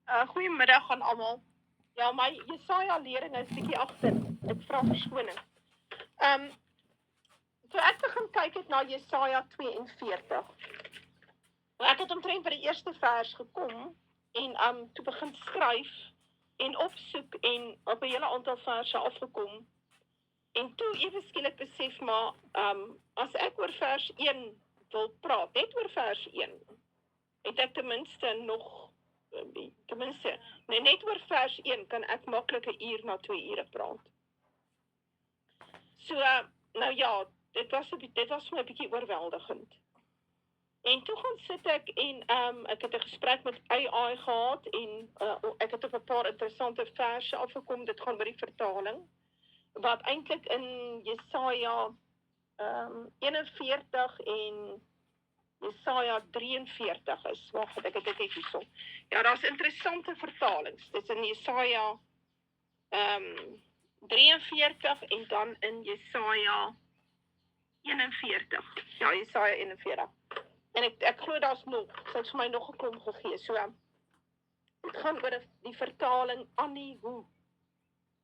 Goeiemiddag aan almal. Ja, my Jesaja lering is bietjie agter. Ek vra verskoning. Ehm, so ek begin kyk het na Jesaja 42. Ek het omtrent by die eerste vers gekom en toe begin skryf en opsoek en op 'n hele aantal verse afgekom. En toe ewe skielik besef maar as ek oor vers 1 wil praat, net oor vers 1, het ek ten minste nog ten minste, net oor vers 1 kan ek maklik 'n uur na 2 ure praat. So, nou ja, dit was vir my 'n bietjie oorweldigend. En toe gaan sit ek en ek het 'n gesprek met AI gehad en ek het op 'n paar interessante verse afgekom. Dit gaan oor die vertaling wat eintlik in Jesaja 41 en Jesaja 43 is. Wag, ek het dit net hierso. Ja, daar's interessante vertalings. Dis in Jesaja 43 en dan in Jesaja 41. Ja, Jesaja 41. En ek glo daar's nog, sy het vir my nog 'n klomp gegee. So dit gaan oor die vertaling Anihu.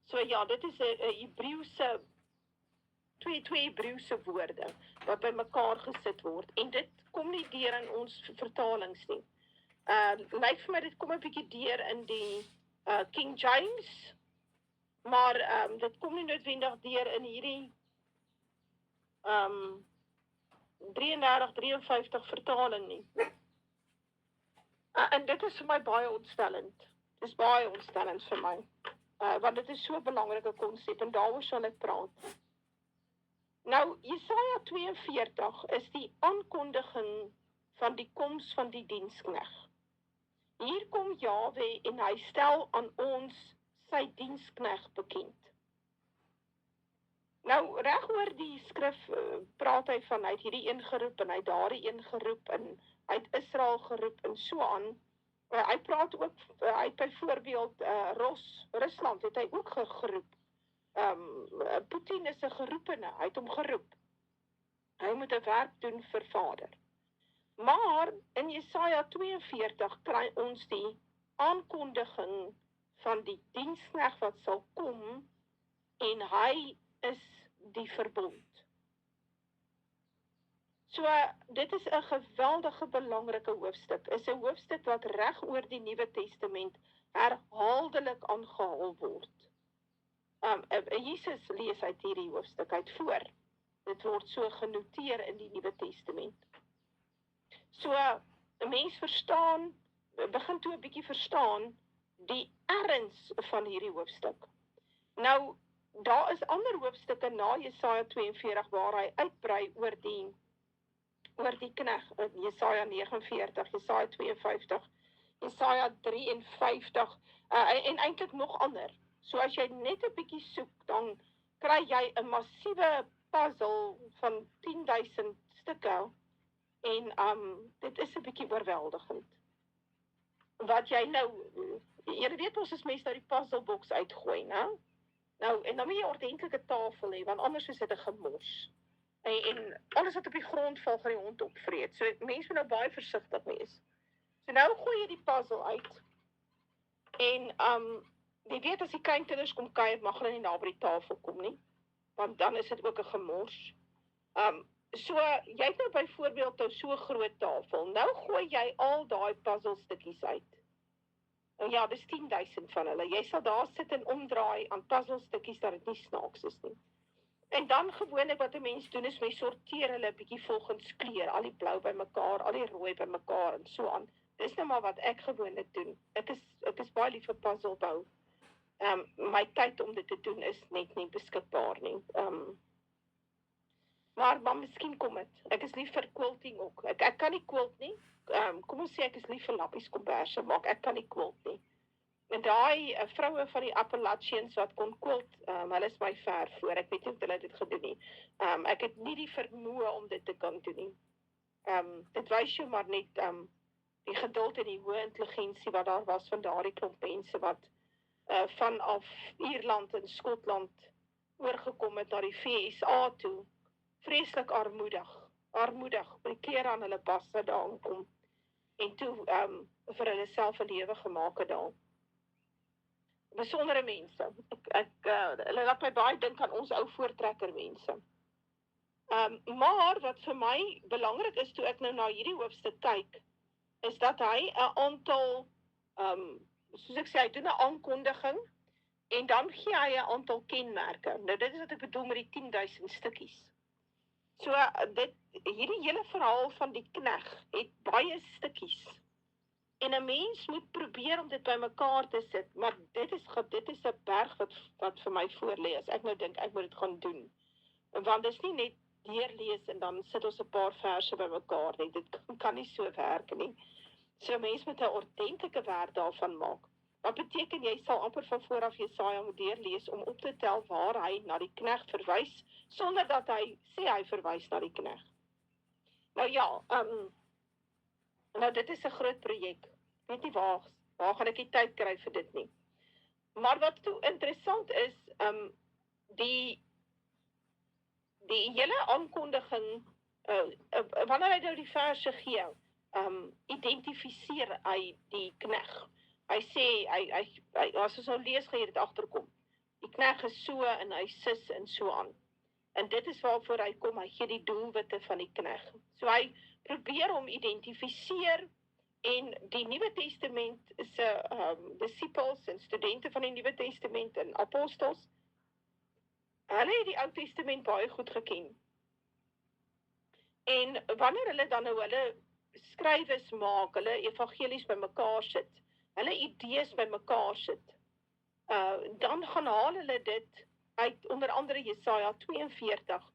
So ja, dit is 'n Hebreëse twee Hebreëse woorde wat bymekaar gesit word en dit kom nie deur in ons vertalings nie. Lyk vir my dit kom 'n bietjie deur in die King James, maar dit kom nie noodwendig deur in hierdie 53 vertaling nie. En dit is vir my baie ontstellend. Dit is baie ontstellend vir my. Want dit is so 'n belangrike konsep en daaroor sal ek praat. Nou, Jesaja 42 is die aankondiging van die koms van die dienskneg. Hier kom Jahwe en hy stel aan ons sy dienskneg bekend. Nou, reg oor die skrif praat hy van, hy het hierdie een geroep en hy het daardie een geroep en hy het Israel geroep en so aan. Hy praat ook, hy het byvoorbeeld Rusland het hy ook geroep. Putin is 'n geroepene, hy het hom geroep. Hy moet 'n werk doen vir Vader. Maar in Jesaja 42 kry ons die aankondiging van die dienskneg wat sal kom en hy is die verbond. So, dit is 'n geweldige belangrike hoofstuk. Is 'n hoofstuk wat reg oor die Nuwe Testament herhaaldelik aangehaal word. Jesus lees uit hierdie hoofstuk uit voor. Dit word so genoteer in die Nuwe Testament. So, 'n mens begin toe 'n bietjie verstaan die erns van hierdie hoofstuk. Nou, daar is ander hoofstukke na Jesaja 42 waar hy uitbrei oor die kneg, Jesaja 49, Jesaja 52, Jesaja 53, en eintlik nog ander. So as jy net 'n bietjie soek, dan kry jy 'n massiewe puzzle van 10.000 stukke en dit is 'n bietjie oorweldigend. Wat jy nou, jy weet ons as mense nou die puzzlebox uitgooi, né? Nou, en dan moet jy 'n ordentlike tafel hê, want anders is dit 'n gemors. En alles wat op die grond val, gaan die hond opvreet. So mense moet nou baie versigtig wees. So nou gooi jy die puzzle uit. En jy weet as die kleinkinders kom kuier, mag hulle nie naby die tafel kom nie, want dan is dit ook 'n gemors. So jy het nou byvoorbeeld nou so 'n groot tafel. Nou gooi jy al daai puzzelstukkies uit. En ja, dis 10.000 van hulle. Jy sal daar sit en omdraai aan puzzelstukkies dat dit nie snaaks is nie. En dan gewoonlik wat 'n mens doen is mens sorteer hulle 'n bietjie volgens kleur, al die blou bymekaar, al die rooi bymekaar en so aan. Dis nou maar wat ek gewoonlik doen. Ek is baie lief vir puzzlebou. My tyd om dit te doen is net nie beskikbaar nie. Maar miskien kom dit. Ek is lief vir quilting ook. Ek kan nie quilt nie. Kom ons sê ek is lief vir lappies komberse maak. Ek kan nie quilt nie. En daai vroue van die Appalachians wat kon quilt, hulle is my ver voor. Ek weet nie of hulle dit gedoen nie. Ek het nie die vermoë om dit te kan doen nie. Dit wys jou maar net die geduld en die hoë intelligensie wat daar was van daardie klomp mense wat vanaf Ierland en Skotland oorgekom het na die VSA toe. Vreeslik armoedig, met die klere aan hulle basse daar aankom. en toe vir hulle self 'n lewe gemaak het daar. Besondere mense. Hulle laat my baie dink aan ons ou voortrekker mense. Maar wat vir my belangrik is toe ek nou na hierdie hoofstuk kyk, is dat hy 'n aantal, soos ek sê, hy doen 'n aankondiging, en dan gee hy 'n aantal kenmerke. Nou dit is wat ek bedoel met die 10.000 stukkies. So, hierdie hele verhaal van die knegg het baie stukkies. En 'n mens moet probeer om dit bymekaar te sit, maar dit is 'n berg wat vir my voorlê, as ek nou dink ek moet dit gaan doen. Want dit is nie net deurlees en dan sit ons 'n paar verse bymekaar nie. Dit kan nie so werk nie. So 'n mens moet 'n ordentlike werk daarvan maak. Wat beteken jy sal amper van vooraf Jesaja moet deurlees om op te tel waar hy na die knegg verwys, sonder dat hy sê hy verwys na die knegg. Nou ja, nou dit is 'n groot projek. Ek weet nie waar gaan ek die tyd kry vir dit nie. Maar wat toe interessant is, die hele aankondiging, wanneer hy nou die verse gee, identifiseer hy die knegg. Hy sê, as ons nou lees, gaan jy dit agterkom. Die knegg is so, en hy sis, en so aan. En dit is waarvoor hy kom, hy gee die doelwitte van die knegg. So hy probeer hom identifiseer, en die Nuwe Testament se disippels en studente van die Nuwe Testament en apostels, hulle het die Ou Testament baie goed geken. En wanneer hulle dan nou hulle skrywes maak, hulle evangelies bymekaar sit, hulle idees bymekaar sit, dan gaan haal hulle dit uit onder andere Jesaja 42,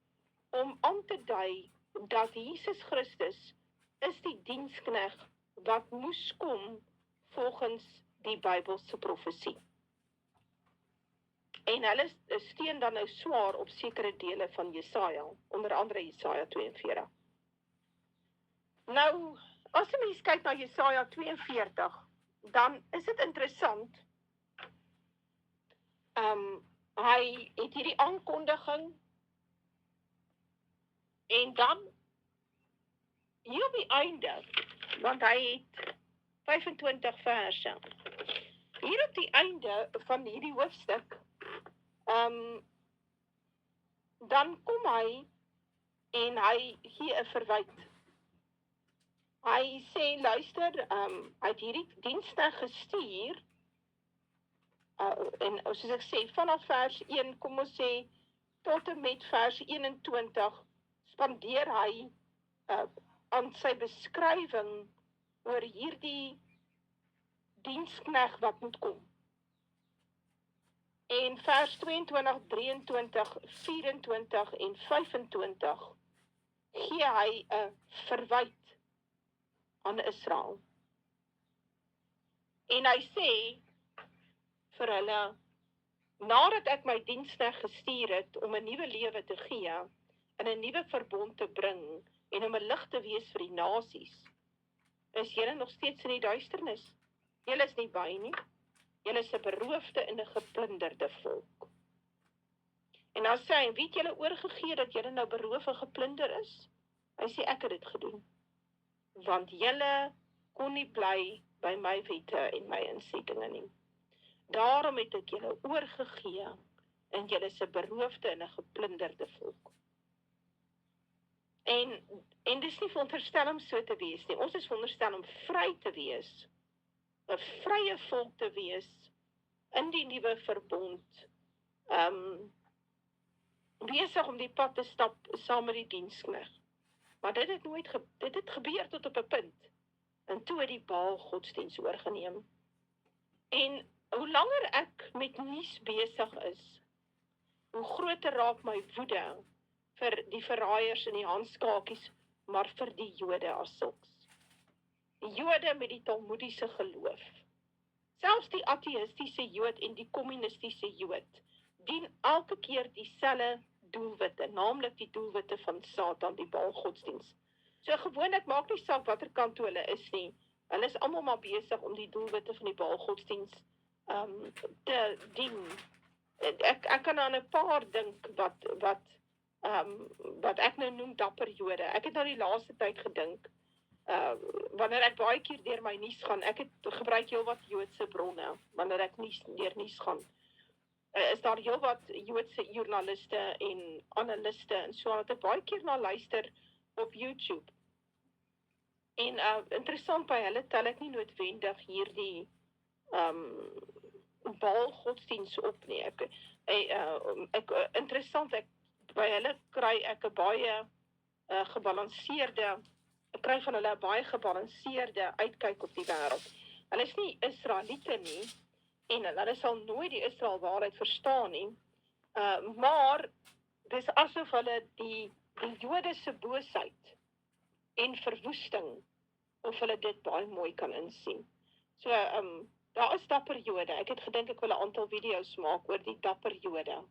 om aan te dui dat Jesus Christus is die diensknegg wat moes kom volgens die Bybelse profesie. En hulle steun dan nou swaar op sekere dele van Jesaja, onder andere Jesaja 42. Nou, as 'n mens kyk na Jesaja 42, dan is dit interessant. Hy het hierdie aankondiging, en dan hier op die einde, want hy het 25 verse. Hier op die einde van hierdie hoofstuk, dan kom hy en hy gee 'n verwyt. Hy sê, luister, hy het hierdie dienste gestuur, en soos ek sê, vanaf vers 1, kom ons sê, tot en met vers 21, spandeer hy aan sy beskrywing oor hierdie diensknegg wat moet kom. En vers 22, 23, 24 en 25 gee hy 'n verwyt aan Israel. En hy sê vir hulle, nadat ek my diensknegg gestuur het om 'n nuwe lewe te gee, en 'n nuwe verbond te bring, en om 'n lig te wees vir die nasies, is julle nog steeds in die duisternis. Julle is nie by nie. Julle is 'n beroofde en 'n geplunderde volk. En dan sê hy, wie het julle oorgegee dat julle nou beroof en geplunder is? Hy sê, ek het dit gedoen. Want julle kon nie bly by my wette en my insettinge nie. Daarom het ek julle oorgegee, en julle is 'n beroofde en 'n geplunderde volk. En dis nie veronderstel om so te wees nie. Ons is veronderstel om vry te wees, 'n vrye volk te wees, in die nuwe verbond, besig om die pad te stap saam met die diensknegg. Maar dit het gebeur tot op 'n punt, en toe het die Baal godsdiens oorgeneem. En hoe langer ek met nuus besig is, hoe groter raak my woede vir die verraaiers en die handskakies, maar vir die Jode as sulks. Die Jode met die talmoediese geloof. Selfs die ateïstiese Jood en die kommunistiese Jood dien elke keer dieselfde doelwitte, naamlik die doelwitte van Satan, die Baal godsdiens. So gewoonlik maak nie saak watter kant toe hulle is nie. Hulle is almal maar besig om die doelwitte van die Baal godsdiens te dien. Ek kan aan 'n paar dink wat ek nou noem dapper Jode. Ek het nou die laaste tyd gedink, Wanneer ek baie keer deur my nuus gaan, ek gebruik heelwat Joodse bronne, wanneer ek deur nuus gaan, is daar heelwat Joodse joernaliste en analiste en so wat ek baie keer na luister op YouTube. En interessant by hulle tel ek nie noodwendig hierdie Baal godsdienst op nie. Interessant, by hulle kry ek 'n baie gebalanseerde, ek kry van hulle 'n baie gebalanseerde uitkyk op die wêreld. Hulle is nie Israeliete nie, en hulle sal nooit die Israel waarheid verstaan nie, maar dis asof hulle die Jode se boosheid en verwoesting, of hulle dit baie mooi kan insien. So, daar is dapper Jode. Ek het gedink ek wil 'n aantal video's maak oor die dapper Jode,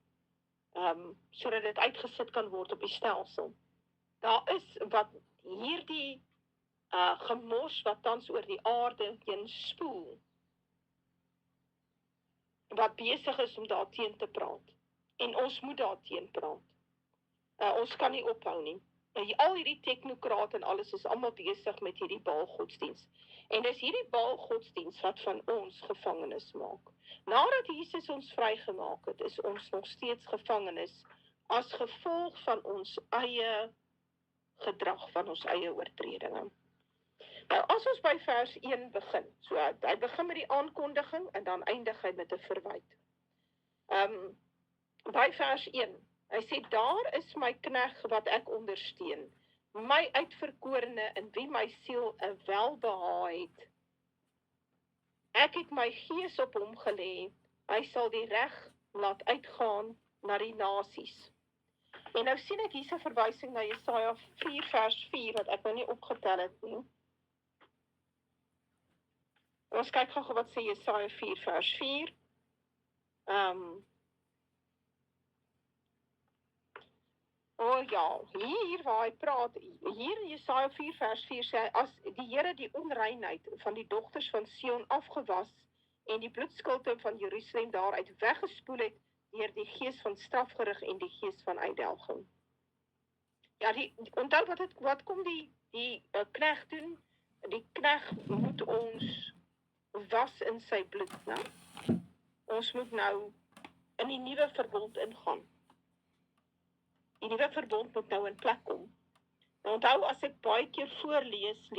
sodat dit uitgesit kan word op die stelsel. Daar is wat hierdie gemors wat tans oor die aarde heen spoel, wat besig is om daarteen te praat. En ons moet daarteen praat. Ons kan nie ophou nie. Al hierdie teknokraat en alles is allemaal besig met hierdie Baal-godsdienst. En dis hierdie Baal-godsdienst wat van ons gevangenis maak. Nadat Jesus ons vrygemaak het, is ons nog steeds gevangenis as gevolg van ons eie gedrag, van ons eie oortredinge. Nou, as ons by vers 1 begin, so hy begin met die aankondiging en dan eindig hy met 'n verwyte. By vers 1, hy sê, daar is my knegg wat ek ondersteun, my uitverkorene in wie my siel 'n welbehae het. Ek het my gees op hom gelê, hy sal die reg laat uitgaan na die nasies. En nou sien ek hier 'n verwysing na Jesaja 4 vers 4, wat ek nou nie opgetel het nie. Ons kyk gou wat sê Jesaja 4 vers 4. Hier waar hy praat, hier in Jesaja 4 vers 4 sê hy, as die Here die onreinheid van die dogters van Sion afgewas en die bloedskilte van Jerusalem daaruit weggespoel het deur die gees van strafgerig en die gees van uitdelging. Ja, onthou wat kom die knegg doen? Die knegg moet ons was in sy bloed, né? Ons moet nou in die nuwe verbond ingaan. Die nuwe verbond moet nou in plek kom. Nou onthou, as ek baie keer voorlees,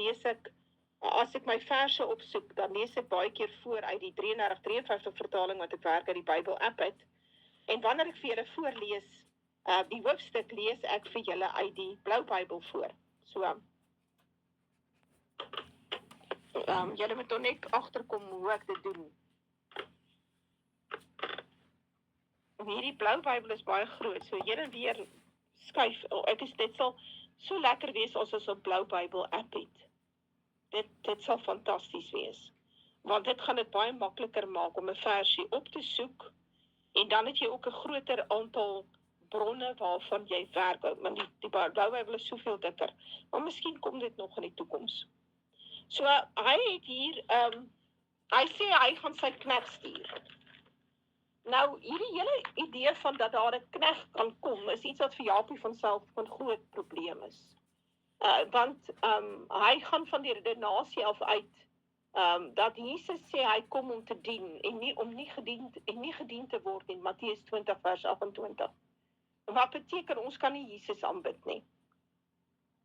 as ek my verse opsoek, dan lees ek baie keer voor uit die 33-53 vertaling wat ek werk uit die Bybel app het. En wanneer ek vir julle voorlees, die hoofstuk lees ek vir julle uit die Blou Bybel voor. So, julle moet dan net agterkom hoe ek dit doen. En hierdie Blou Bybel is baie groot, so heen en weer skuif. Dit sal so lekker wees as ons 'n Blou Bybel app het. Dit sal fantasties wees. Want dit gaan dit baie makliker maak om 'n versie op te soek, en dan het jy ook 'n groter aantal bronne waarvan jy werk. Want die Blou Bybel is soveel dikker. Maar miskien kom dit nog in die toekoms. So, hy het hier, hy sê hy gaan sy knegg stuur. Nou, hierdie hele idee van dat daar 'n knegg kan kom, is iets wat vir Japie vanself 'n groot probleem is. Want hy gaan van die redenasie af uit, dat Jesus sê hy kom om te dien, en nie om nie gedien te word in Matteus 20 vers 28. Wat beteken, ons kan nie Jesus aanbid nie.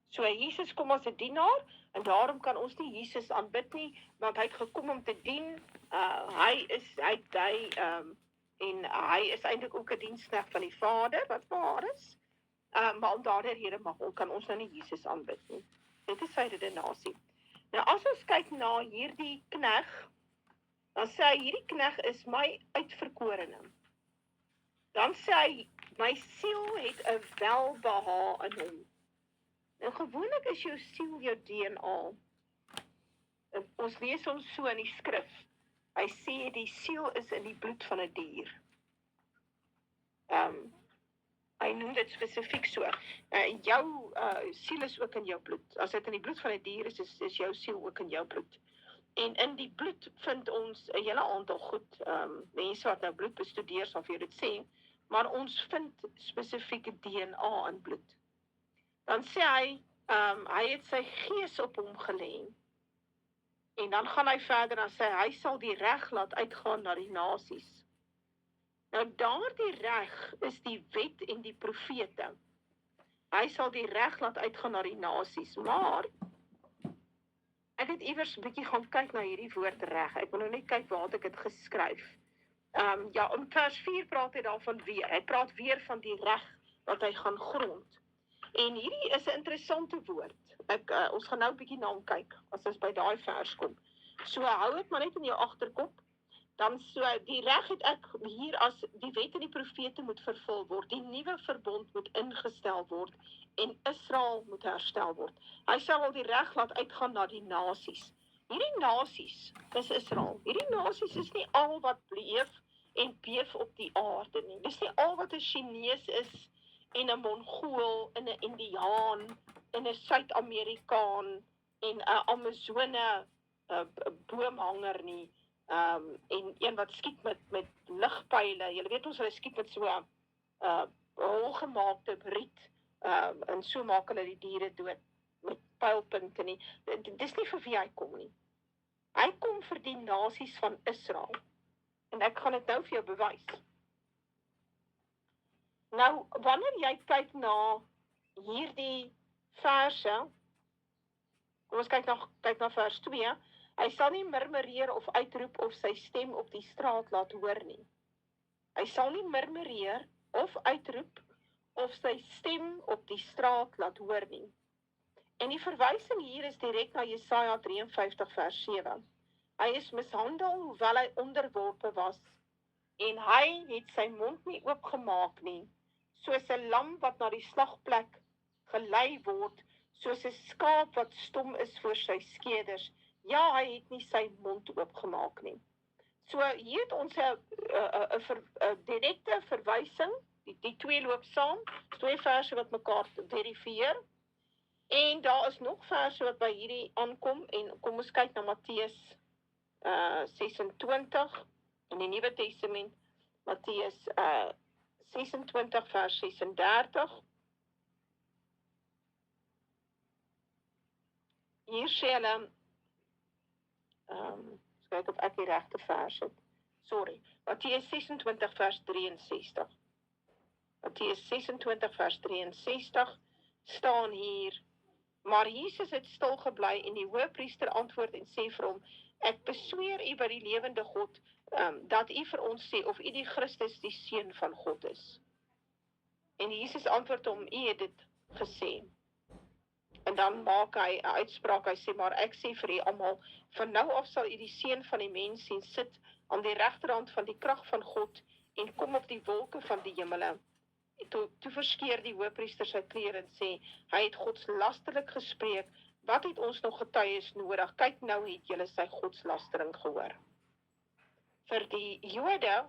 So, Jesus kom as 'n dienaar, en daarom kan ons nie Jesus aanbid nie, want hy het gekom om te dien, en hy is eintlik ook 'n diensknegt van die Vader, wat waar is, maar om daardie rede kan ons nou nie Jesus aanbid nie. Dit is sy redenasie. Nou, as ons kyk na hierdie knegg, dan sê hy, hierdie knegg is my uitverkorene. Dan sê hy, my siel het 'n welbehae in hom. En gewoonlik is jou siel jou DNA. Ons lees ons so in die skrif. Hy sê die siel is in die bloed van 'n dier. Hy noem dit spesifiek so. Jou siel is ook in jou bloed. As dit in die bloed van 'n dier is jou siel ook in jou bloed. En in die bloed vind ons 'n hele aantal goed. Mense wat nou bloed bestudeer sal vir jou dit sê, maar ons vind spesifieke DNA in bloed. Dan sê hy, Hy het sy gees op hom gelê. En dan gaan hy verder en sê, hy sal die reg laat uitgaan na die nasies. Nou daardie reg is die wet en die profete. Hy sal die reg laat uitgaan na die nasies, maar ek het iewers 'n bietjie gaan kyk na hierdie woord reg. Ek wil nou net kyk waar ek dit geskryf. Ja, in vers 4 praat hy daarvan weer. Hy praat weer van die reg wat hy gaan grond. En hierdie is 'n interessante woord. Ons gaan nou 'n bietjie na hom kyk as ons by daai vers kom. So hou dit maar net in jou agterkop. Dan so die reg het ek hier as die wet en die profete moet vervul word. Die nuwe verbond moet ingestel word en Israel moet herstel word. Hy sal al die reg laat uitgaan na die nasies. Hierdie nasies is Israel. Hierdie nasies is nie al wat leef en beef op die aarde nie. Dis nie al wat 'n Chinees is en 'n Mongool en 'n Indiaan en 'n Suid-Amerikaan en 'n Amazone boomhanger nie. En een wat skiet met ligpyle. Julle weet ons hulle skiet met so holgemaakte riet. En so maak hulle die diere dood met pylpunte nie. Dis nie vir wie hy kom nie. Hy kom vir die nasies van Israel. En ek gaan dit nou vir jou bewys. Nou, wanneer jy kyk na hierdie verse, kom ons kyk na vers 2, hy sal nie murmureer of uitroep of sy stem op die straat laat hoor nie. Hy sal nie murmureer of uitroep of sy stem op die straat laat hoor nie. En die verwysing hier is direk na Jesaja 53 vers 7. Hy is mishandel hoewel hy onderworpe was, en hy het sy mond nie oopgemaak nie, soos 'n lam wat na die slagplek gelei word, soos 'n skaap wat stom is voor sy skeders. Ja, hy het nie sy mond oopgemaak nie. So hier het ons 'n direkte verwysing, die twee loop saam, twee verse wat mekaar verifieer. En daar is nog verse wat by hierdie aankom, en kom ons kyk na Matteus 26 in die Nuwe Testament, Matteus 26 vers 36. Hier sê hulle, kyk of ek die regte vers het. Sorry, Matteus 26 vers 63. Matteus 26 vers 63 staan hier, maar Jesus het stil gebly en die hoëpriester antwoord en sê vir hom, ek besweer u by die lewende God, dat u vir ons sê of u die Christus, die seun van God is. En Jesus antwoord hom, u het dit gesê. En dan maak hy 'n uitspraak, hy sê, maar ek sê vir u almal, van nou af sal u die seun van die mens sien sit aan die regterhand van die krag van God en kom op die wolke van die hemele. Toe verskeur die hoëpriester sy klere en sê, hy het godslasterlik gespreek, wat het ons nog getuies nodig? Kyk nou het julle sy godslastering gehoor. Vir die Jode,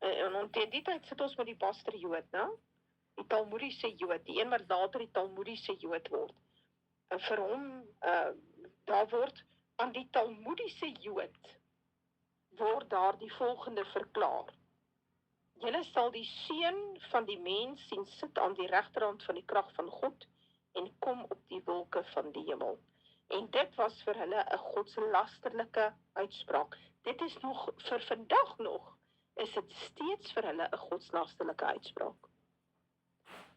en teen die tyd sit ons met die Baster Jood, né? Die Talmoediese Jood, die een wat later die Talmoediese Jood word. En vir hom, daar word aan die Talmoediese Jood, word daar die volgende verklaar. Julle sal die seun van die mens sien sit aan die regterhand van die krag van God en kom op die wolke van die hemel. En dit was vir hulle 'n godslasterlike uitspraak. Dit is nog, vir vandag nog, is dit steeds vir hulle 'n godslasterlike uitspraak.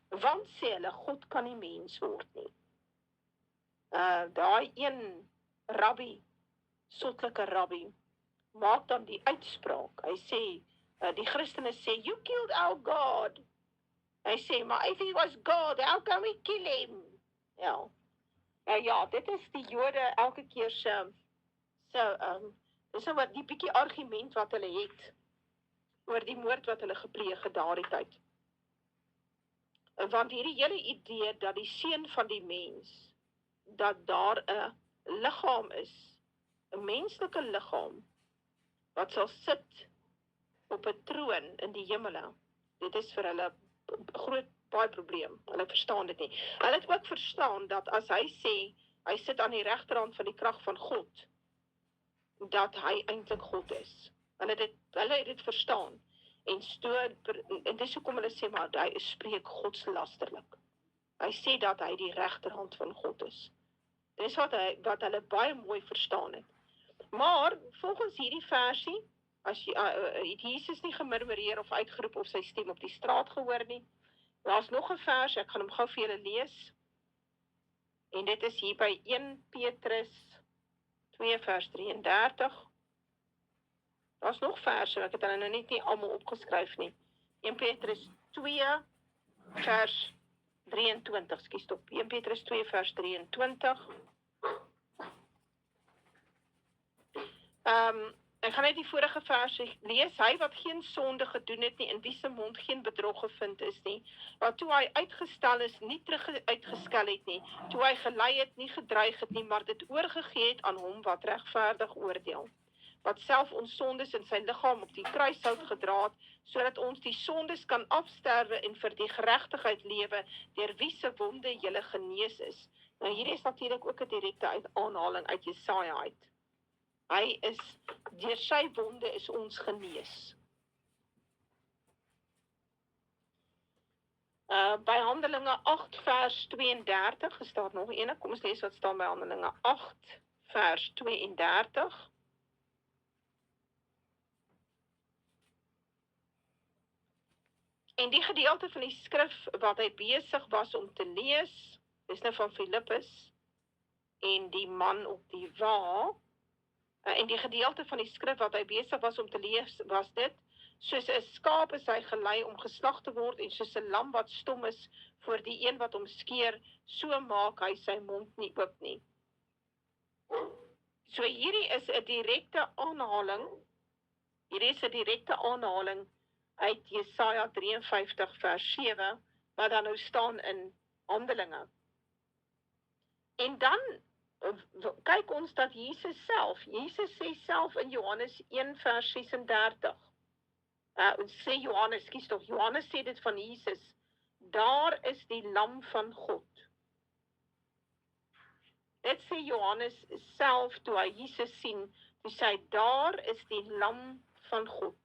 Want sê hulle, God kan nie mens word nie. Daai een rabbi, sotlike rabbi, maak dan die uitspraak. Hy sê, die Christene sê, you killed our God. Hy sê, maar if he was God, how can we kill him? Ja, dit is die Jode elke keer dis nou wat die bietjie argument wat hulle het oor die moord wat hulle gepleeg het daardie tyd. Want hierdie hele idee dat die seun van die mens, dat daar 'n liggaam is, 'n menslike liggaam, wat sal sit op 'n troon in die hemele, dit is vir hulle groot baie probleem. Hulle verstaan dit nie. Hulle het ook verstaan dat as hy sê, hy sit aan die regterhand van die krag van God, dat hy eintlik God is. Hulle het dit verstaan. En dis hoekom hulle sê, maar hy spreek godslasterlik. Hy sê dat hy die regterhand van God is. Dis wat hulle baie mooi verstaan het. Maar, volgens hierdie versie, het Jesus nie gemurmureer of uitgeroep of sy stem op die straat gehoor nie. Daar is nog 'n vers, ek gaan hom gou vir julle lees. En dit is hier by 1 Petrus 2 vers 33. Daar is nog verse, ek het hulle nou net nie almal opgeskryf nie. 1 Petrus 2 vers 23, skie stop. 1 Petrus 2 vers 23. Ek gaan net die vorige verse lees. Hy wat geen sonde gedoen het nie, in wie se mond geen bedrog gevind is nie, wat toe hy uitgestel is, nie terug uitgeskel het nie, toe hy gelei het, nie gedreig het nie, maar dit oorgegee het aan hom wat regverdig oordeel, wat self ons sondes in sy liggaam op die kruishout gedra het, sodat ons die sondes kan afsterwe en vir die geregtigheid lewe, deur wie se wonde julle genees is. Nou hier is natuurlik ook 'n direkte aanhaling uit Jesaja uit. Hy is, deur sy wonde is ons genees. By Handelinge 8 vers 32, is daar nog ene, kom ons lees wat staan by Handelinge 8 vers 32. En die gedeelte van die skrif wat hy besig was om te lees, dis nou van Filippus en die man op die wa, en die gedeelte van die skrif wat hy besig was om te lees, was dit, soos 'n skaap is hy gelei om geslag te word, en soos 'n lam wat stom is voor die een wat hom skeer, so maak hy sy mond nie oop nie. So hierdie is 'n direkte aanhaling, uit Jesaja 53 vers 7, wat dan nou staan in Handelinge. En dan kyk ons dat Jesus sê self in Johannes 1 vers 36, Johannes sê dit van Jesus, daar is die lam van God. Dit sê Johannes self, toe hy Jesus sien, toe sê hy, daar is die lam van God.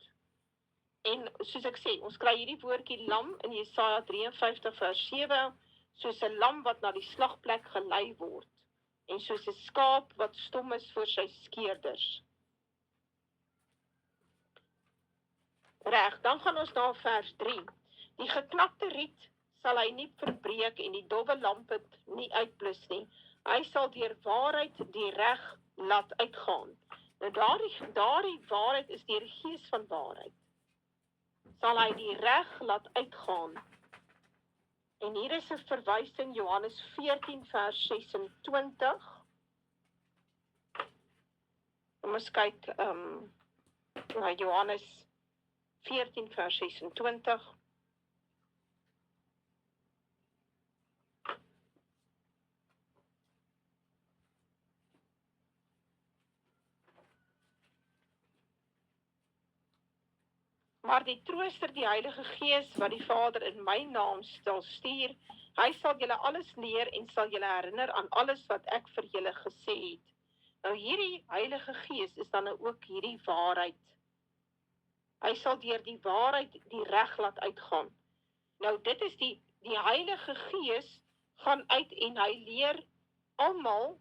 En soos ek sê, ons kry hierdie woordjie lam in Jesaja 53 vers 7, soos 'n lam wat na die slagplek gelei word, en soos 'n skaap wat stom is voor sy skeerders. Reg, dan gaan ons na vers 3. Die geknakte riet sal hy nie verbreek en die dowwe lampet nie uitblus nie. Hy sal deur waarheid die reg laat uitgaan. Nou daardie waarheid is deur die gees van waarheid. Sal hy die reg laat uitgaan. En hier is 'n verwysing, Johannes 14 vers 26. Kom ons kyk, na Johannes 14 vers 26. Maar die trooster, die Heilige Gees, wat die Vader in my naam sal stuur, hy sal julle alles leer en sal julle herinner aan alles wat ek vir julle gesê het. Nou hierdie Heilige Gees is dan nou ook hierdie waarheid. Hy sal deur die waarheid die reg laat uitgaan. Nou dit is die Heilige Gees gaan uit en hy leer almal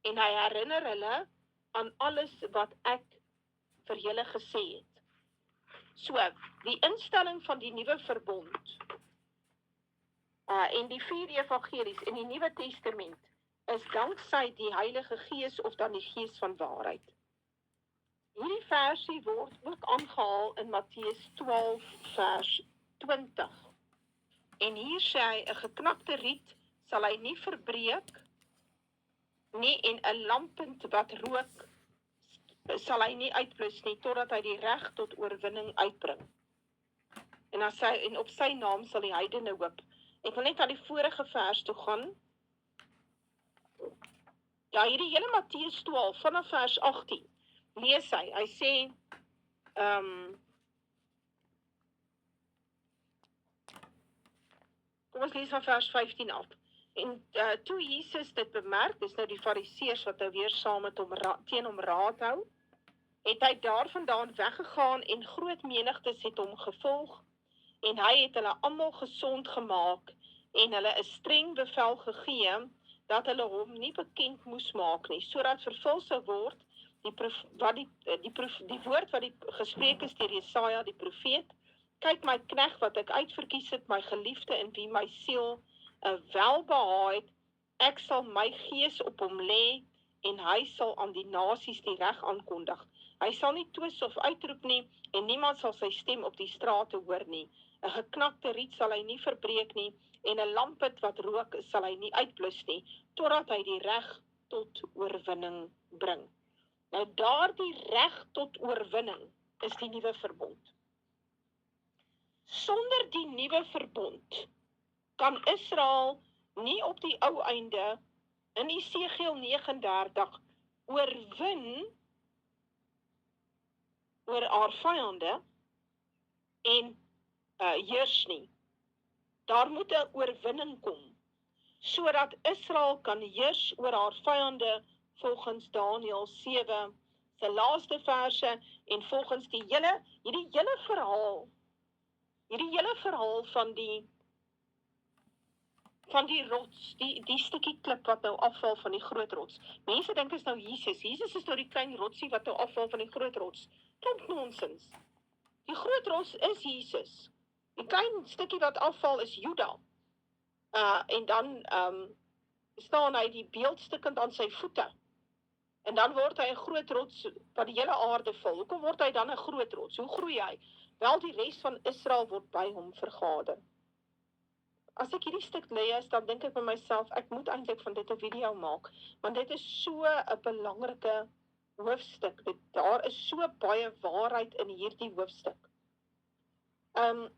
en hy herinner hulle aan alles wat ek vir julle gesê het. So, die instelling van die nuwe verbond en die 4 evangelies in die Nuwe Testament is danksy die Heilige Gees of dan die Gees van waarheid. Hierdie versie word ook aangehaal in Matteus 12 vers 20. En hier sê hy, 'n geknakte riet sal hy nie verbreek nie en 'n lamppunt wat rook sal hy nie uitblus nie, totdat hy die reg tot oorwinning uitbring. En op sy naam sal die heidene hoop. Ek wil net aan die vorige vers toe gaan. Ja, hierdie hele Matteus 12, vanaf vers 18, lees hy sê, kom ons lees van vers 15 af. En toe Jesus dit bemerk, dis nou die fariseërs wat nou weer saam met hom teen hom raad hou, het hy daarvandaan weggegaan en groot menigtes het hom gevolg, en hy het hulle almal gesond gemaak, en hulle 'n streng bevel gegee dat hulle hom nie bekend moes maak nie, sodat vervul sou word die woord wat gespreek is deur Jesaja die profeet. Kyk my knegt wat ek uitverkies het, my geliefde in wie my siel 'n welbehae het, ek sal my gees op hom lê en hy sal aan die nasies die reg aankondig. Hy sal nie twis of uitroep nie en niemand sal sy stem op die strate hoor nie. 'n Geknakte riet sal hy nie verbreek nie en 'n lampet wat rook sal hy nie uitblus nie, totdat hy die reg tot oorwinning bring. Nou daardie reg tot oorwinning is die nuwe verbond. Sonder die nuwe verbond kan Israel nie op die ou einde in Esegiel 39 oorwin oor haar vyande en heers nie. Daar moet 'n oorwinning kom, sodat Israel kan heers oor haar vyande volgens Daniël 7 se laaste verse en volgens hierdie hele verhaal van die rots, die stukkie klip wat nou afval van die groot rots. Mense dink is nou Jesus. Jesus is nou die klein rotsie wat nou afval van die groot rots. Klomp nonsens. Die groot rots is Jesus. Die klein stukkie wat afval is Juda. En dan staan hy die beeldstukkend aan sy voete. En dan word hy 'n groot rots wat die hele aarde vul. Hoekom word hy dan 'n groot rots? Hoe groei hy? Wel, die res van Israel word by hom vergader. As ek hierdie stuk lees, dan dink ek by myself, ek moet eintlik van dit 'n video maak, want dit is so 'n belangrike hoofstuk. Daar is so baie waarheid in hierdie hoofstuk. En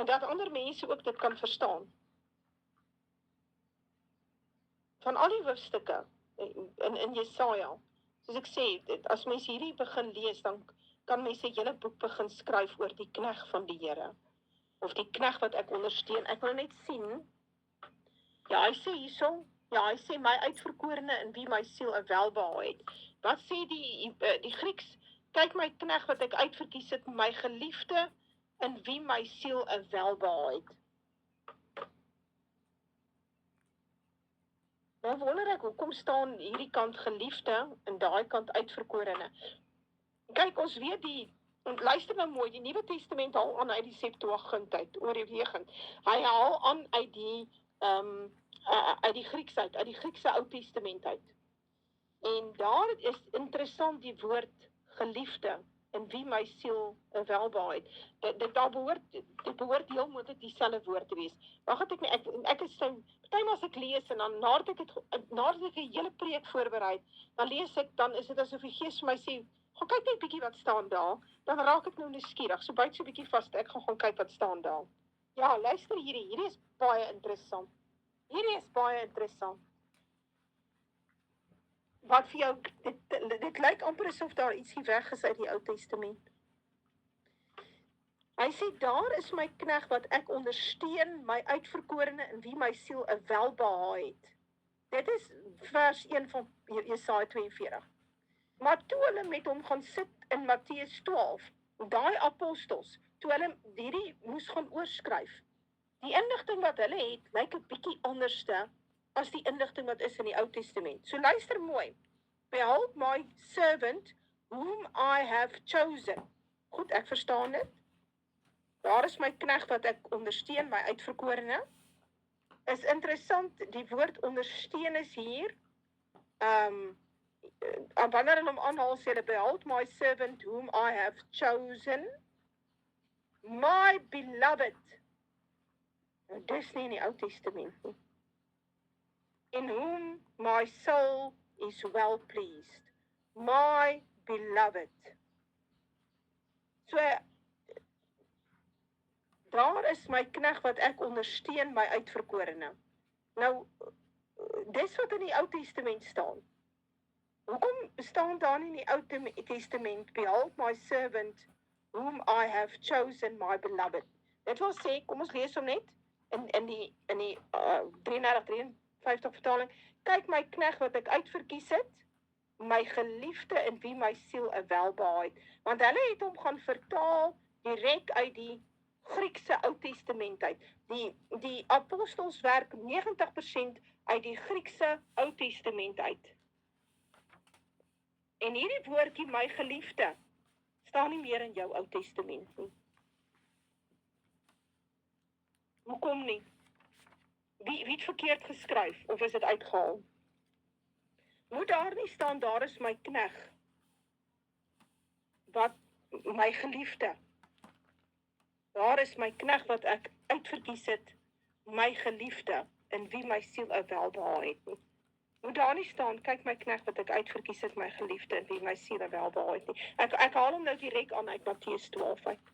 dat ander mense ook dit kan verstaan. Van al die hoofstukke in Jesaja, soos ek sê, as mens hierdie begin lees, dan kan mens 'n hele boek begin skryf oor die knegt van die Here. Of die knegt wat ek ondersteun. Ek wil net sien, ja, hy sê hierso, ja, hy sê my uitverkorene in wie my siel 'n welbehae het. Wat sê die Grieks? Kyk my knegt wat ek uitverkies het, my geliefde in wie my siel 'n welbehae het. Nou wonder ek, hoekom staan hierdie kant geliefde en daai kant uitverkorene? Kyk, ons weet luister nou mooi, die Nuwe Testament haal aan uit die Septuagint uit, oorwegend. Hy haal aan uit die Grieks uit die Griekse Ou Testament uit. En daar is interessant die woord geliefde, in wie my siel 'n welbehae het. Dit behoort heel moontlik dieselfde woord te wees. Wag het ek is so, partymal as ek lees en dan nadat ek 'n hele preek voorberei, dan lees ek, dan is dit asof die Gees vir my sê, gaan kyk net bietjie wat staan daar, dan raak ek nou nuuskierig, so byt so bietjie vas, ek gaan kyk wat staan daar. Ja, luister hierdie is baie interessant. Wat vir jou, dit lyk amper asof daar ietsie weg is uit die Ou Testament. Hy sê, daar is my knegt wat ek ondersteun, my uitverkorene in wie my siel 'n welbehae het. Dit is vers 1 van Jesaja 42. Maar toe hulle met hom gaan sit in Matteus 12, daai apostels, toe hulle hierdie moes gaan oorskryf, die inligting wat hulle het, lyk 'n bietjie anderste as die inligting wat is in die Ou Testament. So luister mooi. Behold my servant, whom I have chosen. Goed, ek verstaan dit. Daar is my knegt wat ek ondersteun, my uitverkorene. Is interessant, die woord ondersteun is hier. Wanneer hulle hom aanhaal, sê hulle, behold my servant, whom I have chosen, my beloved. Nou, dis nie in die Ou Testament nie. In whom my soul is well pleased. My beloved. So, daar is my knegt wat ek ondersteun, my uitverkorene. Nou, dis wat in die Ou Testament staan. Hoekom staan daar nie in die Ou Testament, behold my servant, whom I have chosen, my beloved? Dit wil sê, kom ons lees hom net, in die 53 vertaling, kyk my knegt wat ek uitverkies het, my geliefde in wie my siel 'n welbehae het. Want hulle het hom gaan vertaal direk uit die Griekse Ou Testament uit. Die apostels werk 90% uit die Griekse Ou Testament uit. En hierdie woordjie, my geliefde, staan nie meer in jou Ou Testament nie. Hoekom nie? Wie het verkeerd geskryf, of is dit uitgehaal? Moet daar nie staan, daar is my knegg, wat my geliefde, daar is my knegg wat ek uitverkies het, my geliefde, in wie my siel 'n welbehae het nie. Moet daar nie staan, kyk my knegg wat ek uitverkies het, my geliefde, in wie my siel 'n welbehae het nie. Ek haal hom nou direk aan uit Matteus 12 uit.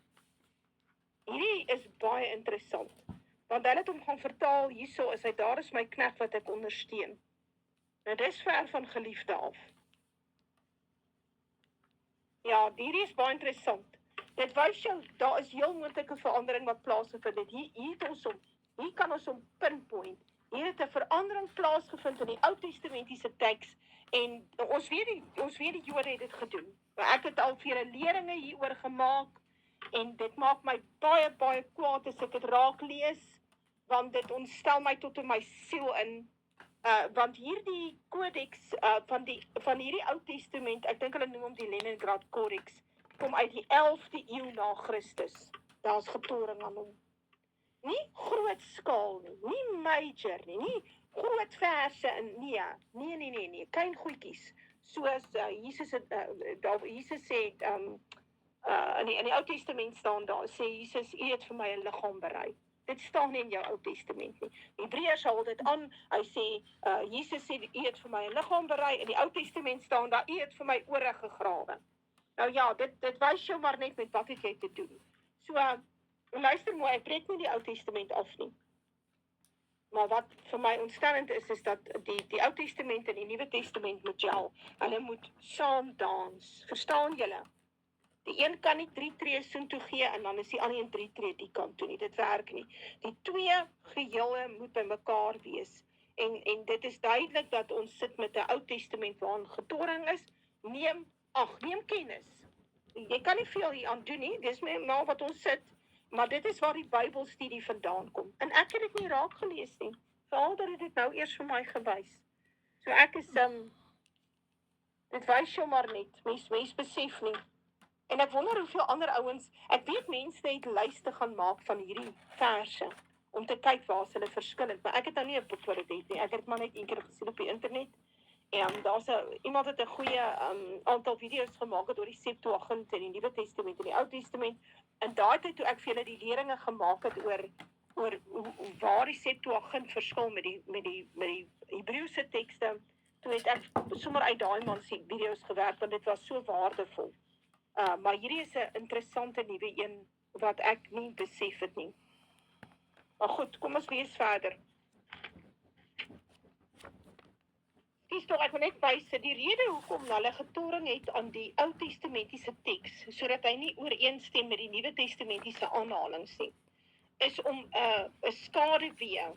Hierdie is baie interessant, want hulle het hom gaan vertaal, hierso is hy, daar is my knegg wat ek ondersteun. Nou, dis ver van geliefde af. Ja, hierdie is baie interessant. Dit wys jou, daar is heel moontlike verandering wat plaasgevind het. Hier kan ons hom pinpoint. Hier het 'n verandering plaasgevind in die Ou Testamentiese teks, en ons weet die Jode het dit gedoen. Maar ek het al vir julle leringe hieroor gemaak, en dit maak my baie, baie kwaad as ek dit raak lees, want dit ontstel my tot in my siel in, want hierdie kodeks van hierdie Ou Testament, ek dink hulle noem hom die Leningrad Kodeks, kom uit die 11de eeu na Christus. Daar's getoring aan hom. Nie groot skaal nie major nie groot verse in, nee, klein goedjies, soos Jesus sê, in die Ou Testament staan daar, sê Jesus, U het vir my 'n liggaam berei. Dit staan nie in jou Ou Testament nie. Hebreërs haal dit aan, hy sê, Jesus sê, U het vir my 'n liggaam berei, in die Ou Testament staan daar, U het vir my ore gegrawe. Nou ja, dit wys jou maar net met wat het jy te doen. So, luister mooi, ek breek nie die Ou Testament af nie. Maar wat vir my ontstellend is dat die Ou Testament en die Nuwe Testament moet gel. Hulle moet saam dans. Verstaan julle? Die een kan nie 3 tree soontoe gee en dan is die ander een 3 tree die kant toe nie. Dit werk nie. Die twee gehele moet by mekaar wees. En dit is duidelik dat ons sit met 'n Ou Testament waarin getoring is. Neem kennis. Jy kan nie veel hier aan doen nie. Dis maar wat ons sit. Maar dit is waar die Bybelstudie vandaan kom. En ek het dit nie raak gelees nie. Vader het dit nou eers vir my gewys. So ek is, dit wys jou maar net. Mens besef nie. En ek wonder hoeveel ander ouens, ek weet mense het lyste gaan maak van hierdie verse, om te kyk waar hulle verskillend, maar ek het nou nie 'n boek wat dit het nie, ek het maar net een keer gesien op die internet, en daar's iemand het 'n goeie aantal video's gemaak oor die Septuagint en die Nuwe Testament en die Ou Testament, en daai tyd toe ek vir julle die leringe gemaak het oor waar die Septuagint verskil met die Hebreëse tekste, toe het ek sommer uit daai man se video's gewerk, want dit was so waardevol. Maar hierdie is 'n interessante nuwe een wat ek nie besef het nie. Maar goed, kom ons lees verder. Dis tog ek wil net wys die rede hoekom hulle getoring het aan die Ou Testamentiese teks, sodat hy nie ooreenstem met die Nuwe Testamentiese aanhalings nie, is om 'n skaduwee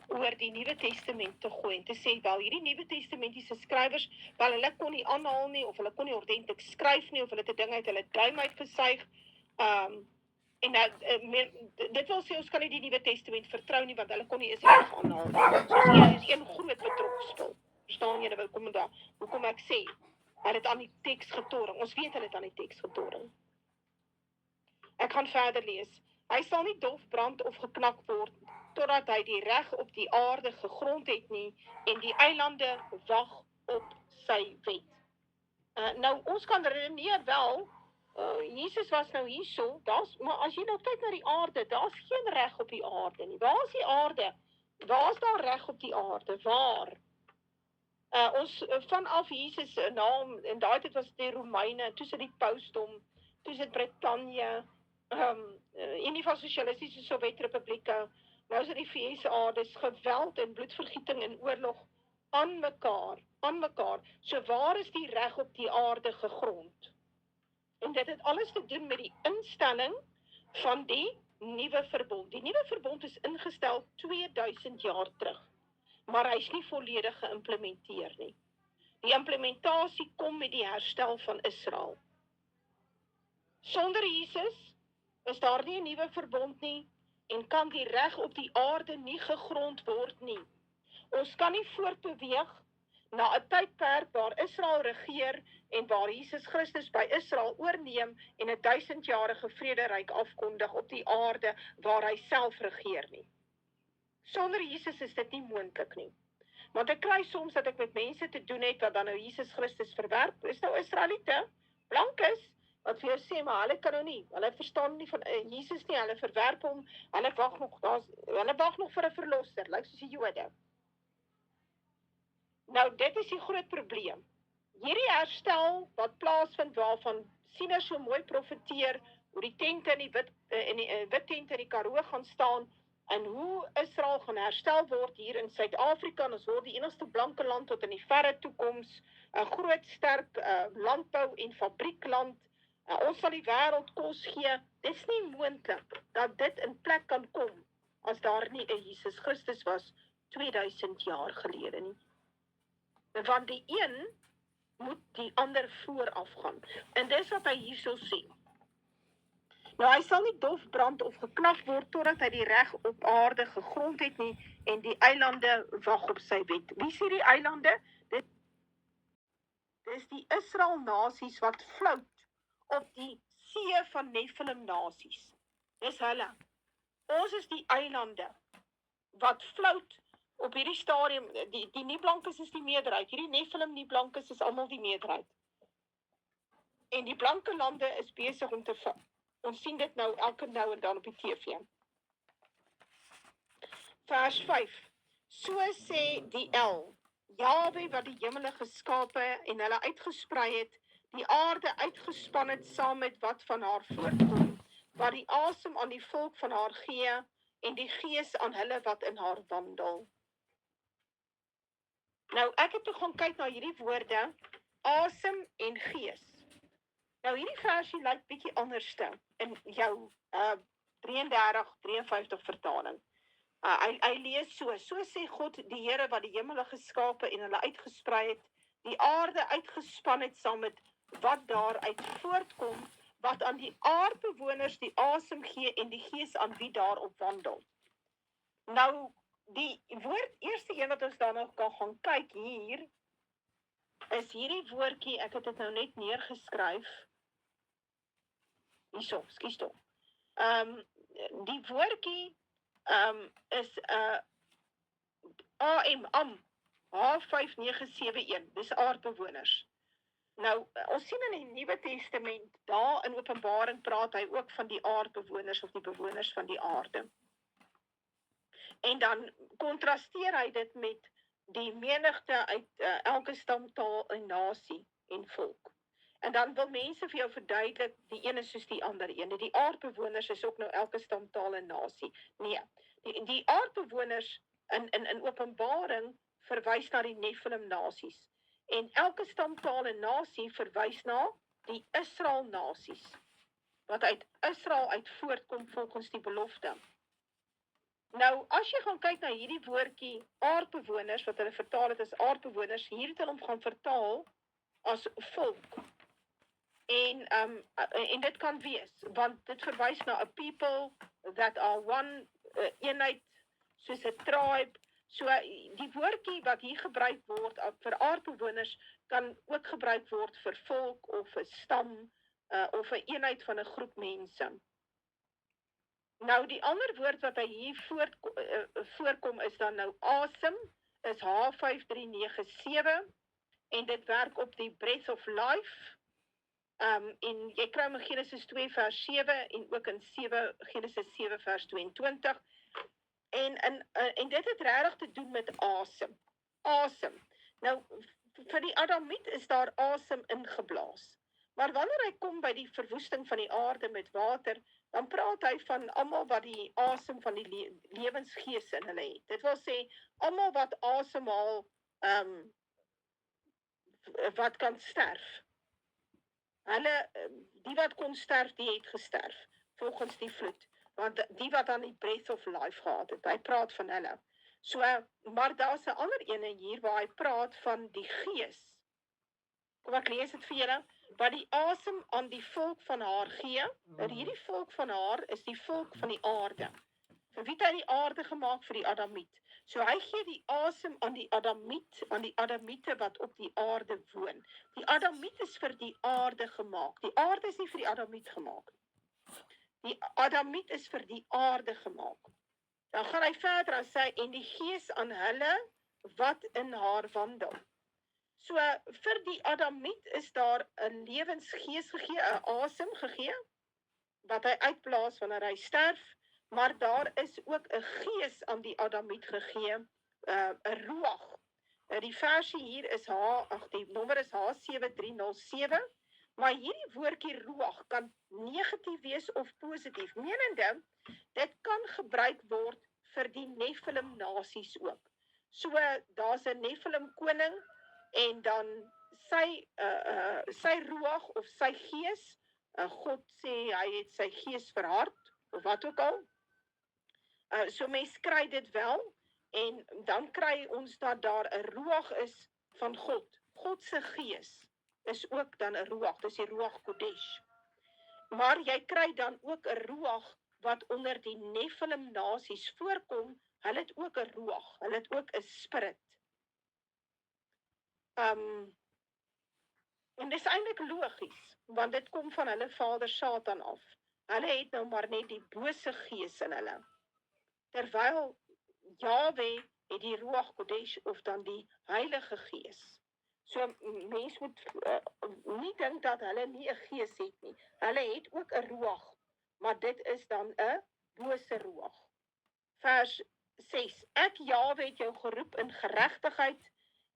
oor die Nuwe Testament te gooi en te sê, wel, hierdie Nuwe Testamentiese skrywers, wel, hulle kon nie aanhaal nie, of hulle kon nie ordentlik skryf nie, of hulle het 'n ding uit hulle duim uitgesuig, en dit wil sê, ons kan nie die Nuwe Testament vertrou nie, want hulle kon nie Israel aanhaal nie. Soos is een groot bedrogspel. Verstaan julle hoekom ek sê, hulle het aan die teks getoring. Ons weet hulle het aan die teks getoring. Ek gaan verder lees. Hy sal nie dof brand of geknak word, totdat hy die reg op die aarde gegrond het nie, en die eilande wag op sy wet. Nou, ons kan redeneer wel, Jesus was nou hierso, maar as jy nou kyk na die aarde, daar's geen reg op die aarde nie. Waar is die aarde? Waar is daar reg op die aarde? Waar? Ons vanaf Jesus naam, en daai tyd was dit die Romeine, toe sit die pausdom, toe sit Brittanje, Unie van Sosialistiese Sowjetrepublieke, nou is dit die VSA, dis geweld en bloedvergieting en oorlog aan mekaar. So waar is die reg op die aarde gegrond? En dit het alles te doen met die instelling van die nuwe verbond. Die nuwe verbond is ingestel 2000 jaar terug, maar hy is nie volledig geïmplementeer nie. Die implementasie kom met die herstel van Israel. Sonder Jesus is daar nie 'n nuwe verbond nie en kan die reg op die aarde nie gegrond word nie. Ons kan nie voortbeweeg na 'n tydperk waar Israel regeer en waar Jesus Christus by Israel oorneem en 'n 1000-jarige vrederyk afkondig op die aarde waar hy self regeer nie. Sonder Jesus is dit nie moontlik nie. Want ek kry soms dat ek met mense te doen het wat dan nou Jesus Christus verwerp. Is nou Israeliete, blankes, wat vir jou sê, maar hulle kan nou nie, hulle verstaan nie van Jesus nie, hulle verwerp hom, hulle wag nog vir 'n verlosser, lyk soos die Jode. Nou, dit is die groot probleem. Hierdie herstel wat plaasvind waarvan Siener so mooi profeteer, hoe die tente in die wit tente in die Karoo gaan staan, en hoe Israel gaan herstel word hier in Suid-Afrika, en ons word die enigste blanke land tot in die verre toekoms, 'n groot, sterk landbou en fabriekland, ons sal die wêreld kos gee. Dis nie moontlik dat dit in plek kan kom as daar nie 'n Jesus Christus was 2000 jaar gelede nie. Want die een moet die ander vooraf gaan. En dis wat hy hierso sê. Nou, hy sal nie dof brand of geknag word totdat hy die reg op aarde gegrond het nie en die eilande wag op sy wet. Wie sê die eilande? Dis die Israel nasies wat flout op die see van Nephilim nasies. Dis hulle. Ons is die eilande wat flout op hierdie stadium. Die nie-blankes is die meerderheid. Hierdie Nephilim nie-blankes is almal die meerderheid. En die blanke lande is besig om te val. Ons sien dit nou elke nou en dan op die TV. Vers 5. So sê die El, Jahwe wat die hemele geskape en hulle uitgesprei het, die aarde uitgespan het saam met wat van haar voortkom, wat die asem aan die volk van haar gee en die gees aan hulle wat in haar wandel. Nou, ek het toe gaan kyk na hierdie woorde, asem en gees. Nou, hierdie versie lyk bietjie anderste in jou 53 vertaling. Hy lees so sê God, die Here wat die hemele geskape en hulle uitgesprei het, die aarde uitgespan het saam met wat daaruit voortkom, wat aan die aardbewoners die asem gee en die gees aan wie daarop wandel. Nou, die woord, eerste een wat ons dan nog kan gaan kyk hier, is hierdie woordjie, ek het dit nou net neergeskryf, hierso, skus tog. Die woordjie is am, H5971, dis aardbewoners. Nou, ons sien in die Nuwe Testament, daar in Openbaring praat hy ook van die aardbewoners of die bewoners van die aarde. En dan kontrasteer hy dit met die menigte uit elke stam, taal en nasie en volk. En dan wil mense vir jou verduidelik, die een is soos die ander een. Die aardbewoners is ook nou elke stam, taal en nasie. Nee, die aardbewoners in Openbaring verwys na die Nephilim nasies. En elke stam, taal en nasie verwys na die Israel nasies, wat uit Israel uit voortkom volgens die belofte. Nou, as jy gaan kyk na hierdie woordjie aardbewoners, wat hulle vertaal het as aardbewoners, hier het hulle hom gaan vertaal as volk. En dit kan wees, want dit verwys na a people that are one, eenheid, soos 'n tribe. So die woordjie wat hier gebruik word vir aardbewoners kan ook gebruik word vir volk of 'n stam of 'n eenheid van 'n groep mense. Nou die ander woord wat hy hier voorkom is dan nou asem, is H5397 en dit werk op die breath of life. En jy kry hom in Genesis 2 vers 7 en ook in Genesis 7 vers 22. En dit het regtig te doen met asem. Asem. Nou, vir die Adamiet is daar asem ingeblaas. Maar wanneer hy kom by die verwoesting van die aarde met water, dan praat hy van almal wat die asem van die lewensgees in hulle het. Dit wil sê, almal wat asemhaal, wat kan sterf. Hulle, die wat kon sterf, die het gesterf, volgens die vloed. Want die wat aan die breath of life gehad het, hy praat van hulle. So, maar daar's 'n ander ene hier waar hy praat van die gees. Kom ek lees dit vir julle. wat die asem aan die volk van haar gee. Nou hierdie volk van haar is die volk van die aarde. Vir wie het hy die aarde gemaak? Vir die Adamiet. So hy gee die asem aan die Adamiete wat op die aarde woon. Die Adamiet is vir die aarde gemaak. Die aarde is nie vir die Adamiet gemaak. Die Adamiet is vir die aarde gemaak. Dan gaan hy verder en sê, en die gees aan hulle wat in haar wandel. So vir die Adamiet is daar 'n lewensgees gegee, 'n asem gegee, wat hy uitblaas wanneer hy sterf, maar daar is ook 'n gees aan die Adamiet gegee, 'n ruach. Die versie hier is die nommer is H7307, maar hierdie woordjie ruach kan negatief wees of positief, menende, dit kan gebruik word vir die Nephilim nasies ook. So, daar's 'n Nephilim koning, en dan sy ruach of sy gees, God sê hy het sy gees verhard, of wat ook al. So mens kry dit wel, en dan kry ons dat daar 'n ruach is van God. God se gees is ook dan 'n ruach, dis die Ruach Kodesh. Maar jy kry dan ook 'n ruach wat onder die Nephilim nasies voorkom, hulle het ook 'n ruach, hulle het ook 'n spirit. En dis eintlik logies, want dit kom van hulle vader Satan af. Hulle het nou maar net die bose gees in hulle. Terwyl Jahwe het die Ruach Kodesh of dan die Heilige Gees. So mens moet nie dink dat hulle nie 'n gees het nie. Hulle het ook 'n ruach, maar dit is dan 'n bose ruach. Vers 6. Ek Jahwe het jou geroep in geregtigheid,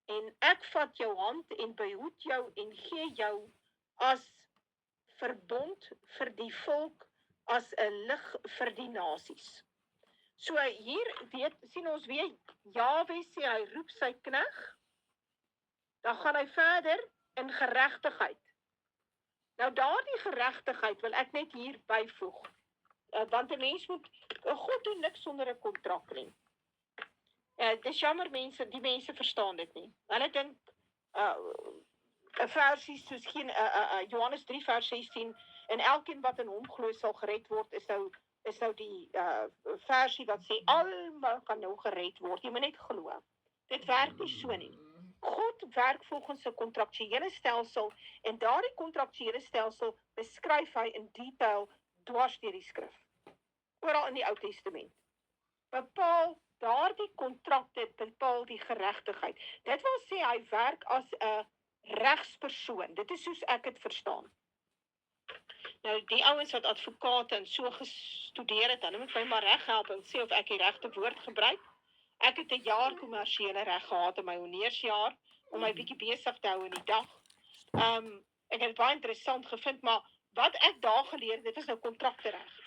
en ek vat jou hand en behoed jou en gee jou as verbond vir die volk, as 'n lig vir die nasies. So hier sien ons weer, Jahwe sê hy roep sy knegt, dan gaan hy verder in geregtigheid. Nou daardie geregtigheid wil ek net hier byvoeg, want 'n mens moet, God doen niks sonder 'n kontrak nie. Dis jammer die mense verstaan dit nie. Hulle dink, 'n versie soos Johannes 3 vers 16, en elkeen wat in hom glo sal gered word, is nou die versie wat sê, almal gaan nou gered word, jy moet net glo. Dit werk nie so nie. God werk volgens 'n kontraktuele stelsel, en daardie kontraktuele stelsel beskryf hy in detail dwars deur die skrif. Oral in die Ou Testament. Bepaal daardie kontrakte, bepaal die geregtigheid. Dit wil sê hy werk as 'n regspersoon. Dit is soos ek dit verstaan. Nou die ouens wat advokate en so gestudeer het, dan moet my maar reg help en sê of ek die regte woord gebruik. Ek het 'n jaar kommersiële reg gehad in my honeursjaar, om my bietjie besig te hou in die dag. Ek het dit baie interessant gevind, maar wat ek daar geleer het, dit is nou kontraktereg,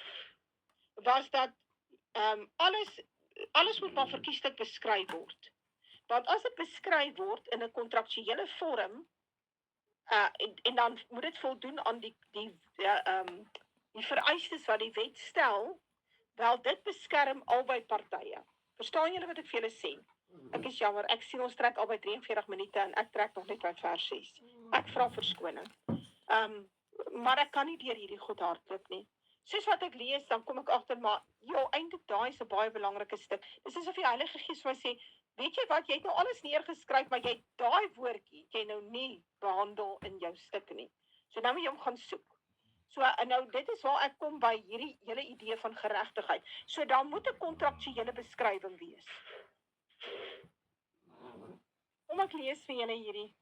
was dat alles moet maar verkieslik beskryf word. Want as dit beskryf word in 'n kontraktuele vorm, en dan moet dit voldoen aan die vereistes wat die wet stel, wel dit beskerm albei partye. Verstaan julle wat ek vir julle sê? Ek is jammer, ek sien ons trek albei 43 minute en ek trek nog net by vers 6. Ek vra verskoning. Maar ek kan nie deur hierdie goed hardloop nie. Soos wat ek lees, dan kom ek agter, maar eintlik daai is 'n baie belangrike stuk. Dis asof die Heilige Gees vir my sê, weet jy wat, jy het nou alles neergeskryf, maar jy het daai woordjie, jy nou nie behandel in jou stuk nie. So nou moet jy hom gaan soek. So nou dit is waar ek kom by hierdie hele idee van geregtigheid. So daar moet 'n kontraktuele beskrywing wees. Kom ek lees vir julle hierdie.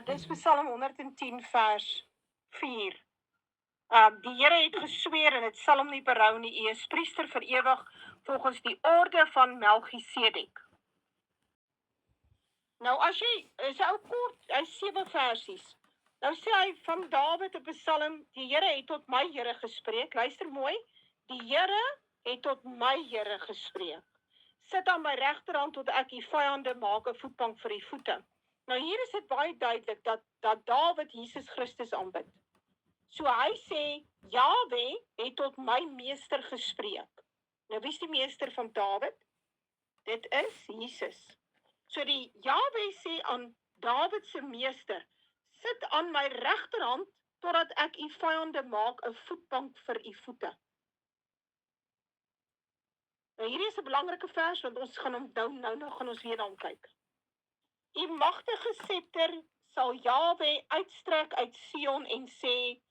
Dis Psalm 110 vers 4. Die Here het gesweer en dit sal hom nie berou nie. U is priester vir ewig volgens die orde van Melchisedek. Nou as jy, is ou kort, hy 7 versies. Nou sê hy van Dawid op 'n Psalm, die Here het tot my Here gespreek. Luister mooi, die Here het tot my Here gespreek. Sit aan my regterhand tot ek die vyande maak 'n voetbank vir die voete. Nou hier is dit baie duidelik dat Dawid Jesus Christus aanbid. So hy sê, Jahwe het tot my meester gespreek. Nou wie is die meester van Dawid? Dit is Jesus. So die Jahwe sê aan Dawid se meester, sit aan my regterhand, totdat ek u vyande maak 'n voetbank vir u voete. Nou hierdie is 'n belangrike vers, want ons gaan hom nou gaan ons weer na hom kyk. U magtige scepter sal Jahwe uitstrek uit Sion en sê,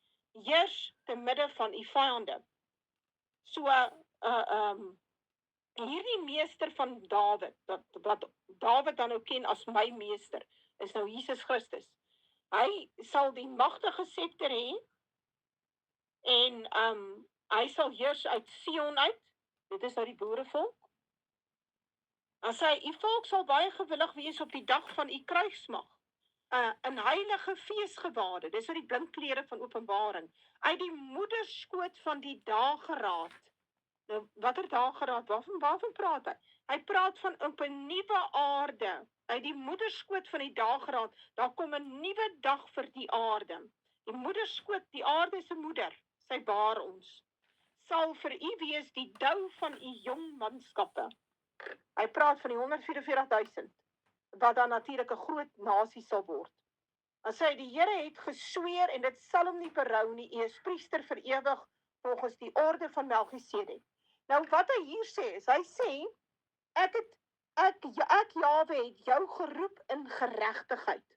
heers te midde van u vyande. So, hierdie meester van Dawid, wat Dawid dan ook ken as my meester, is nou Jesus Christus. Hy sal die magtige scepter hê, en hy sal heers uit Sion uit, dit is nou die boerevolk. Dan sê hy, u volk sal baie gewillig wees op die dag van u kruismag. 'n heilige feesgewade, dis die blinkklere van Openbaring, uit die moederskoot van die dageraad. Nou, watter dageraad? Waarvan praat hy? Hy praat van op 'n nuwe aarde, uit die moederskoot van die dageraad, daar kom 'n nuwe dag vir die aarde. Die moederskoot, die aarde se moeder, sy baar ons, sal vir u wees die dou van u jong manskappe. Hy praat van die 144,000, wat dan natuurlik 'n groot nasie sal word. Dan sê hy, die Here het gesweer, en dit sal hom nie berou nie, u is priester vir ewig, volgens die orde van Melchisedek. Nou wat hy hier sê, is hy sê, ek Jahwe het jou geroep in geregtigheid.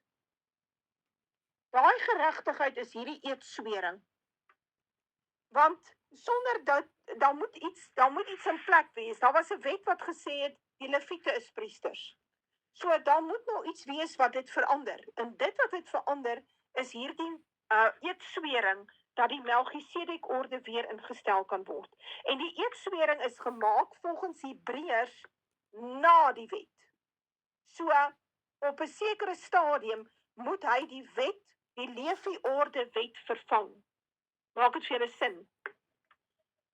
Daai geregtigheid is hierdie eedswering. Want sonder dat, dan moet iets in plek wees. Daar was 'n wet wat gesê het, die Lewiete is priesters. So, dan moet nou iets wees wat dit verander. En dit wat dit verander, is hierdie eedswering, dat die Melchisedek orde weer ingestel kan word. En die eedswering is gemaak volgens Hebreërs na die wet. So, op 'n sekere stadium moet hy die wet, die Levi-orde wet vervang. Maak dit vir julle sin?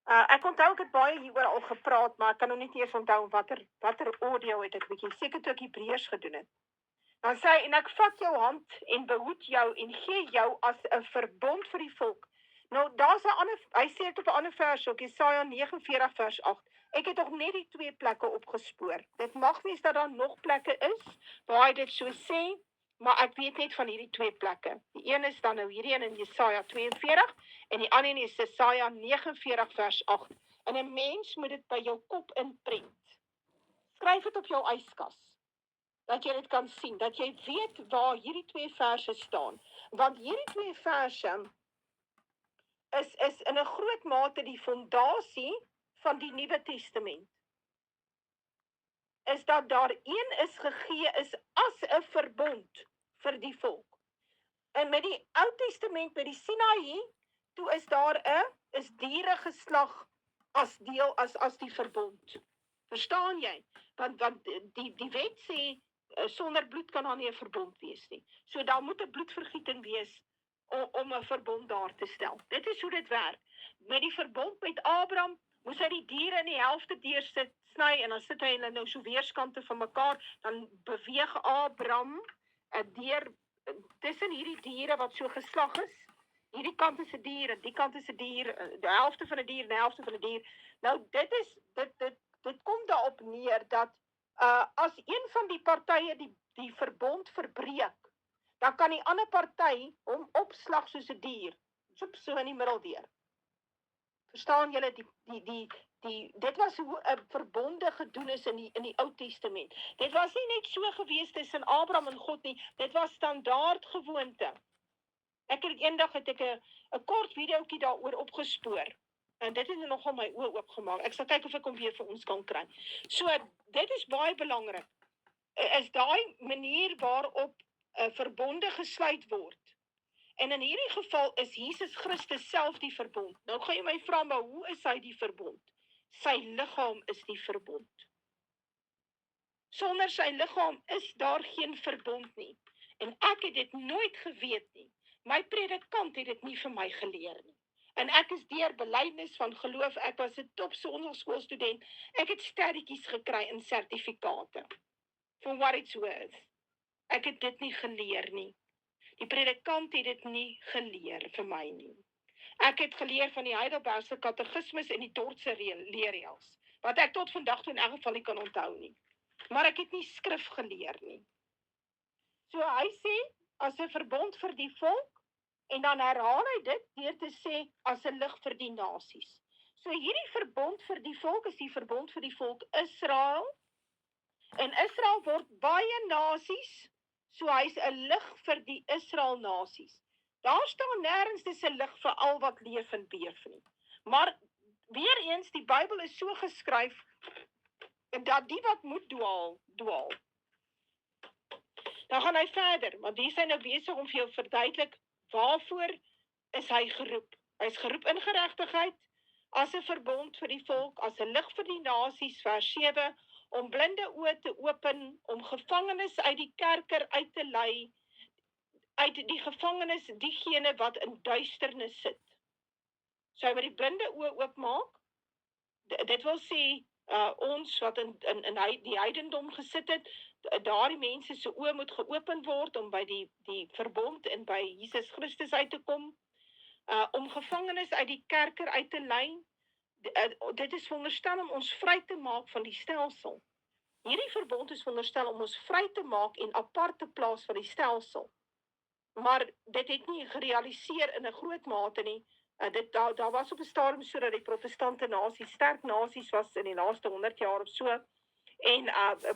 Ek onthou ek het baie hieroor al gepraat, maar ek kan nog nie eers onthou watter audio het ek bietjie, seker toe ek Hebreërs gedoen het. Dan sê hy, en ek vat jou hand en behoed jou en gee jou as 'n verbond vir die volk. Nou, daar's 'n ander, hy sê dit op 'n ander vers ook, Jesaja 49 vers 8. Ek het nog net die 2 plekke opgespoor. Dit mag wees dat daar nog plekke is waar hy dit so sê, maar ek weet net van hierdie 2 plekke. Die een is dan nou hierdie een in Jesaja 42 en die ander is Jesaja 49 vers 8. En 'n mens moet dit by jou kop inprent. Skryf dit op jou yskas, dat jy dit kan sien, dat jy weet waar hierdie 2 verse staan. Want hierdie 2 verse is in 'n groot mate die fondasie van die Nuwe Testament. Is dat daar een is gegee is as 'n verbond vir die volk. En met die Ou Testament, met die Sinaï, toe is daar is diere geslag as deel, as die verbond. Verstaan jy? Want die wet sê, sonder bloed kan daar nie 'n verbond wees nie. So daar moet 'n bloedvergieting wees om 'n verbond daar te stel. Dit is hoe dit werk. Met die verbond met Abraham, moes hy die diere in die helfte deur sny, en dan sit hy hulle nou so weerskante van mekaar, dan beweeg Abraham deur tussen hierdie diere wat so geslag is. Hierdie kant is 'n dier, en die kant is 'n dier, die helfte van 'n dier, en die helfte van 'n dier. Nou dit kom daarop neer dat as een van die partye die verbond verbreek, dan kan die ander party hom opslag soos 'n dier, so in die middel deur. Verstaan julle, dit was hoe 'n verbonde gedoen is in die Ou Testament. Dit was nie net so gewees tussen Abraham en God nie, dit was standaard gewoonte. Eendag het ek 'n kort videoetjie daaroor opgespoor, en dit het nogal my oë oopgemaak. Ek sal kyk of ek hom weer vir ons kan kry. So, dit is baie belangrik, is daai manier waarop verbonde gesluit word. En in hierdie geval is Jesus Christus self die verbond. Nou gaan jy my vra, maar hoe is hy die verbond? Sy liggaam is die verbond. Sonder sy liggaam is daar geen verbond nie. En ek het dit nooit geweet nie. My predikant het dit nie vir my geleer nie. En ek is deur belydenis van geloof, ek was 'n top sonnaarskoolstudent, ek het sterretjies gekry in sertifikate. For what it's worth. Ek het dit nie geleer nie. Die predikant het dit nie geleer vir my nie. Ek het geleer van die Heidelbergse katekismus en die Dordtse leerreëls, wat ek tot vandag toe in elk geval nie kan onthou nie. Maar ek het nie skrif geleer nie. So hy sê, as 'n verbond vir die volk, en dan herhaal hy dit deur te sê as 'n lig vir die nasies. So hierdie verbond vir die volk is die verbond vir die volk Israel, en Israel word baie nasies, so hy's 'n lig vir die Israel nasies. Daar staan nêrens dis 'n lig vir al wat leef en beef nie. Maar weer eens, die Bybel is so geskryf dat die wat moet dwaal, dwaal. Dan gaan hy verder, want hier is hy nou besig om vir jou verduidelik waarvoor is hy geroep. Hy is geroep in geregtigheid, as 'n verbond vir die volk, as 'n lig vir die nasies, vers 7, om blinde oë te open, om gevangenes uit die kerker uit te lei, uit die gevangenes diegene wat in duisternis sit. So hy moet die blinde oë oopmaak, dit wil sê, ons wat in die heidendom gesit het, daardie mense se oë moet geopen word om by die verbond en by Jesus Christus uit te kom, om gevangenes uit die kerker uit te lei. Dit is veronderstel om ons vry te maak van die stelsel. Hierdie verbond is veronderstel om ons vry te maak en apart te plaas van die stelsel. Maar dit het nie gerealiseer in 'n groot mate nie. Daar was op 'n stadium sodat die protestante nasies, sterk nasies was in die laaste 100 jaar of so, en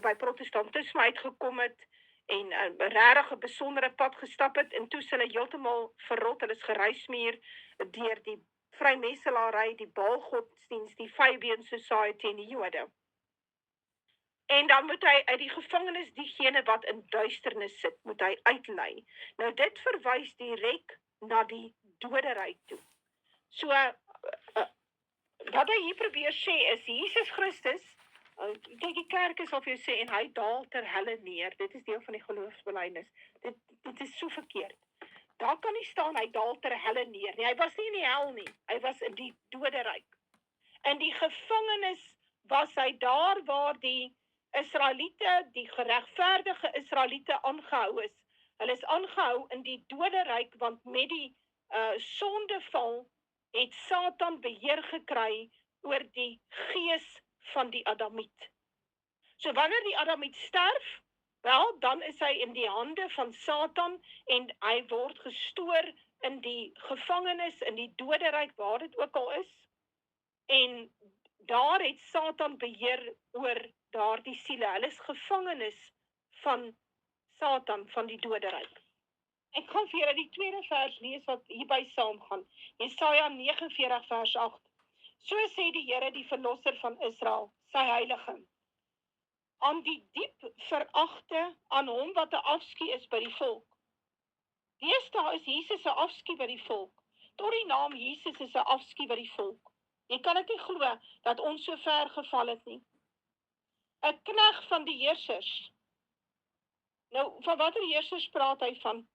by protestantisme uitgekom het, en regtig 'n besondere pad gestap het, en toe is hulle heeltemal verrot, hulle is geruismuur deur die vrymesselary, die Baalgodsdienst, die Fabian Society en die Jode. En dan moet hy uit die gevangenis diegene wat in duisternis sit, moet hy uitlei. Nou dit verwys direk na die doderyk toe. So, wat hy hier probeer sê is, Jesus Christus, kyk die kerk is of jy sê, en hy daal ter helle neer, dit is deel van die geloofsbelijdenis, dit is so verkeerd. Daar kan nie staan, hy daal ter helle neer nie, hy was nie in die hel nie, hy was in die doderyk. In die gevangenis was hy daar waar die Israeliete, die geregverdige Israeliete aangehou is. Hulle is aangehou in die doderyk, want met die sondeval het Satan beheer gekry oor die gees van die Adamiet. So wanneer die Adamiet sterf, wel, dan is hy in die hande van Satan, en hy word gestoor in die gevangenis, in die doderyk, waar dit ook al is, en daar het Satan beheer oor daardie siele. Hulle is gevangenes van Satan, van die doderyk. Ek gaan vir julle die tweede vers lees wat hierby saamgaan. Jesaja 49 vers 8. So sê die Here, die verlosser van Israel, sy heilige, aan die diep veragte, aan hom wat 'n afskie is by die volk. Deesdae is Jesus 'n afskie by die volk. Tot die naam Jesus is 'n afskie by die volk. Jy kan dit nie glo dat ons so ver geval het nie. 'n knegg van die heersers. Nou, van watter heersers praat hy van?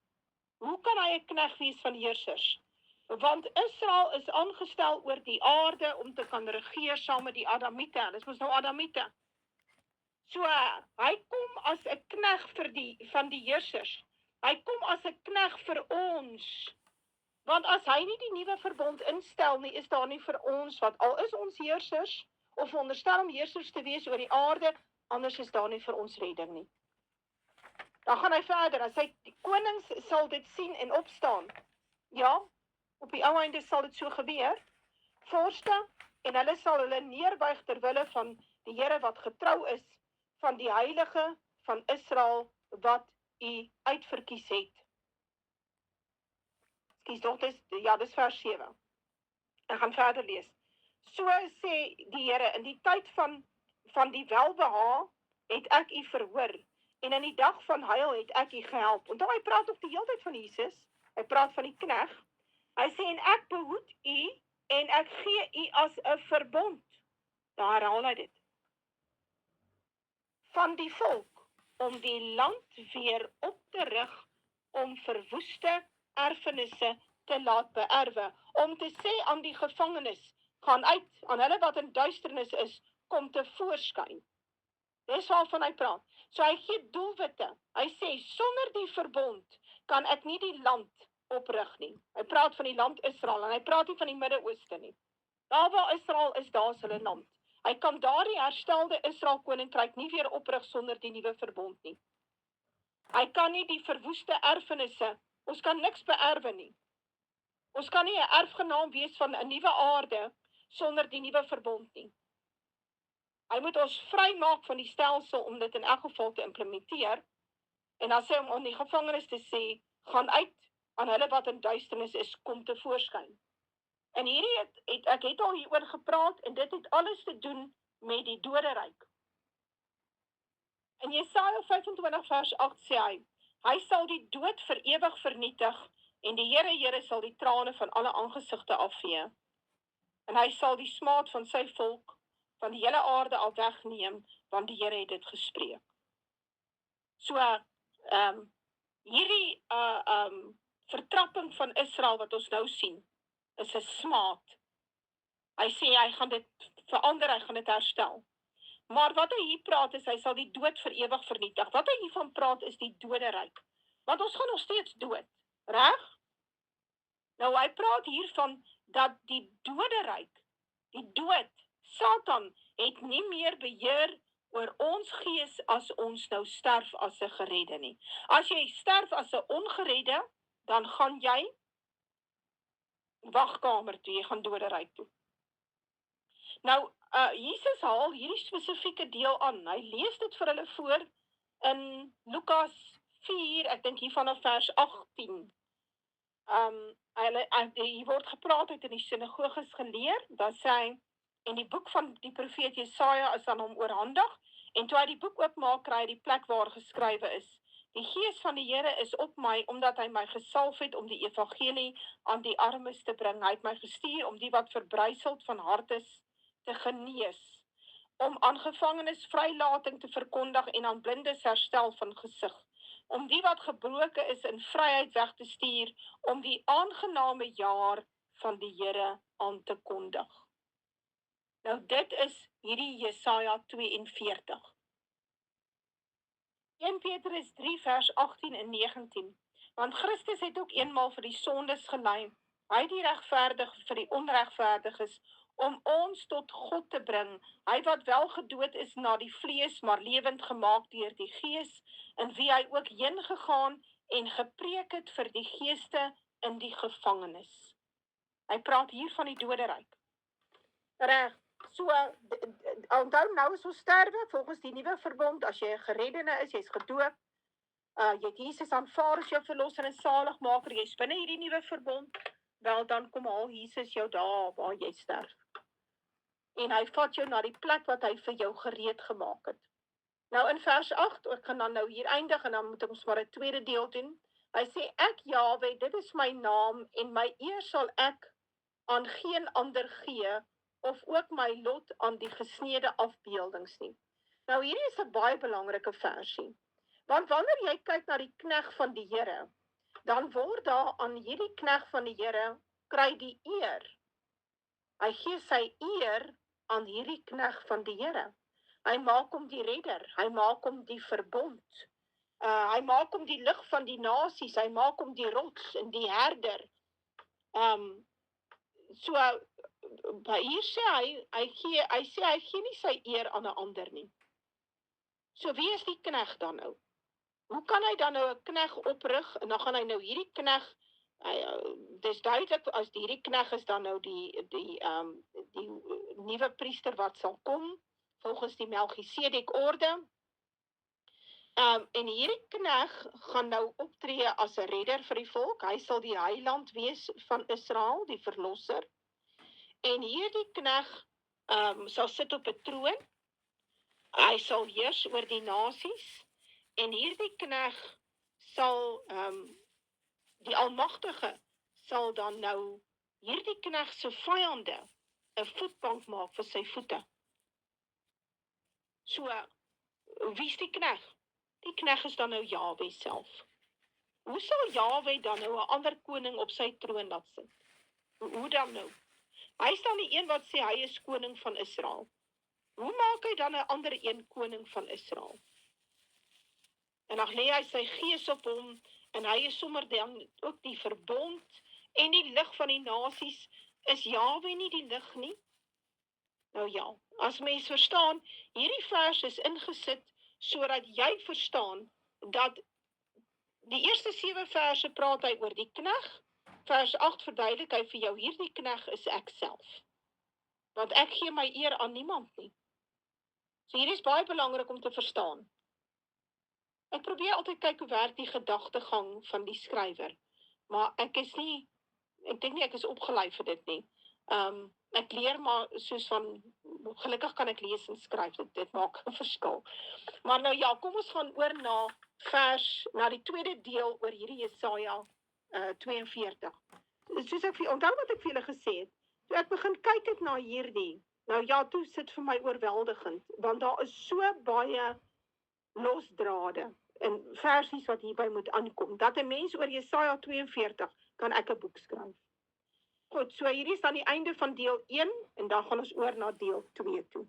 Hoe kan hy 'n knegg wees van heersers? Want Israel is aangestel oor die aarde om te kan regeer saam met die Adamiete. Hulle is mos nou Adamiete. So, hy kom as 'n knegg van die heersers. Hy kom as 'n knegg vir ons. Want as hy nie die nuwe verbond instel nie, is daar nie vir ons wat, al is ons heersers, of onderstel om heersers te wees oor die aarde, anders is daar nie vir ons redding nie. Dan gaan hy verder, as hy die konings sal dit sien en opstaan. Ja, op die ou einde sal dit so gebeur. Vorste, en hulle sal hulle neerbuig ter wille van die Here wat getrou is, van die heilige van Israel wat u uitverkies het. Dis vers 7. Ek gaan verder lees. So sê die Here, in die tyd van die welbehae het ek u verhoor, en in die dag van huil het ek u gehelp. Onthou, hy praat ook die hele tyd van Jesus, hy praat van die knegg. Hy sê, en ek behoed u, en ek gee u as 'n verbond. Daar herhaal hy dit. Van die volk, om die land weer op te rig, om verwoeste erfenisse te laat beerwe, om te sê aan die gevangenes, gaan uit, aan hulle wat in duisternis is, kom te voorskyn. Dis waarvan hy praat. So hy gee doelwitte. Hy sê, sonder die verbond kan ek nie die land oprig nie. Hy praat van die land Israel, en hy praat nie van die Midde-Ooste nie. Daar waar Israel is, daar is hulle land. Hy kan daardie herstelde Israel koninkryk nie weer oprig sonder die nuwe verbond nie. Hy kan nie die verwoeste erfenisse, ons kan niks beerwe nie. Ons kan nie 'n erfgenaam wees van 'n nuwe aarde sonder die nuwe verbond nie. Hy moet ons vrymaak van die stelsel om dit in elk geval te implementeer, en dan sê hy om die gevangenes te sê, gaan uit aan hulle wat in duisternis is, kom tevoorskyn. En hierdie ek het al hieroor gepraat, en dit het alles te doen met die doderyk. In Jesaja 25 vers 8 sê hy sal die dood vir ewig vernietig, en die Here sal die trane van alle aangesigte afvee. En hy sal die smaad van sy volk van die hele aarde al wegneem, want die Here het dit gespreek. So, hierdie vertrapping van Israel wat ons nou sien, is 'n smaad. Hy sê hy gaan dit verander, hy gaan dit herstel. Maar wat hy hier praat is, hy sal die dood vir ewig vernietig. Wat hy hiervan praat is die doderyk. Want ons gaan nog steeds dood, reg? Nou hy praat hiervan dat die doderyk, die dood, Satan, het nie meer beheer oor ons gees as ons nou sterf as 'n geredde nie. As jy sterf as 'n ongeredde, dan gaan jy wagkamer toe, jy gaan doderyk toe. Nou, Jesus haal hierdie spesifieke deel aan. Hy lees dit vir hulle voor in Lukas 4, ek dink hier vanaf vers 18. Hier word gepraat uit in die sinagoges geleer, dan sê hy, en die boek van die profeet Jesaja is aan hom oorhandig, en toe hy die boek oopmaak, kry hy die plek waar geskrywe is. Die gees van die Here is op my, omdat hy my gesalf het om die evangelie aan die armes te bring. Hy het my gestuur om die wat verbryseld van hart is te genees, om aan gevangenes vrylating te verkondig en aan blindes herstel van gesig, om die wat gebroken is in vryheid weg te stuur, om die aangename jaar van die Here aan te kondig. Nou dit is hierdie Jesaja 42. 1 Petrus 3 vers 18 en 19. Want Christus het ook eenmaal vir die sondes gelei, hy die regverdig vir die onregverdiges, om ons tot God te bring, hy wat wel gedood is na die vlees, maar lewend gemaak deur die gees, in wie hy ook heen gegaan en gepreek het vir die geeste in die gevangenis. Hy praat hier van die doderyk. Reg, so, onthou nou is ons sterwe, volgens die nuwe verbond, as jy 'n gereddene is, jy's gedoop, jy het Jesus aanvaar as jou verlosser en zaligmaker, jy's binne hierdie nuwe verbond, wel dan kom haal Jesus jou daar waar jy sterf. En hy vat jou na die plek wat hy vir jou gereed gemaak het. Nou in vers 8, ek gaan dan nou hier eindig, en dan moet ons maar 'n tweede deel doen. Hy sê, ek Jahwe, dit is my naam, en my eer sal ek aan geen ander gee, of ook my lot aan die gesnede afbeeldings nie. Nou hierdie is 'n baie belangrike versie, want wanneer jy kyk na die knegg van die Here, dan word daar aan hierdie knegg van die Here, kry die eer. Hy gee sy eer aan hierdie knegg van die Here. Hy maak hom die redder, hy maak hom die verbond, hy maak hom die lig van die nasies, hy maak hom die rots en die herder. So, hier sê hy gee nie sy eer aan 'n ander nie. So wie is die knegg dan nou? Hoe kan hy dan nou 'n knegg oprig, en dan gaan hy nou hierdie knegg, dis duidelik, as hierdie knegg is dan nou die nuwe priester wat sal kom, volgens die Melchisedek orde, en hierdie knegg gaan nou optree as 'n redder vir die volk, hy sal die heiland wees van Israel, die verlosser, en hierdie knegg sal sit op 'n troon, hy sal heers oor die nasies, en hierdie knegg sal, die Almagtige sal dan nou hierdie knegg se vyande 'n voetbank maak vir sy voete. So, wie is die knegg? Die knegg is dan nou Jahwe self. Hoe sal Jahwe dan nou 'n ander koning op sy troon laat sit? Hoe dan nou? Hy is dan die een wat sê hy is koning van Israel. Hoe maak hy dan 'n ander een koning van Israel? En dan lê hy sy gees op hom, en hy is sommer dan ook die verbond, en die lig van die nasies. Is Jahwe nie die lig nie? Nou ja, as mens verstaan, hierdie vers is ingesit, sodat jy verstaan, dat Die eerste 7 verse praat hy oor die knegg. Vers 8 verduidelik hy vir jou, hierdie knegg is ek self. Want ek gee my eer aan niemand nie. So hier is baie belangrik om te verstaan. Ek probeer altyd kyk hoe werk die gedagtegang van die skrywer. Maar ek dink nie ek is opgelei vir dit nie. Ek leer maar soos van, gelukkig kan ek lees en skryf, dit maak 'n verskil. Maar nou ja, kom ons gaan oor na die tweede deel oor hierdie Jesaja 42. Soos ek onthou wat ek vir julle gesê het, toe ek begin kyk het na hierdie, nou ja, toe sit vir my oorweldigend, want daar is so baie losdrade en versies wat hierby moet aankom, dat 'n mens oor Jesaja 42 kan ek 'n boek skryf. Goed, so hierdie is dan die einde van deel 1 en dan gaan ons oor na deel 2 toe.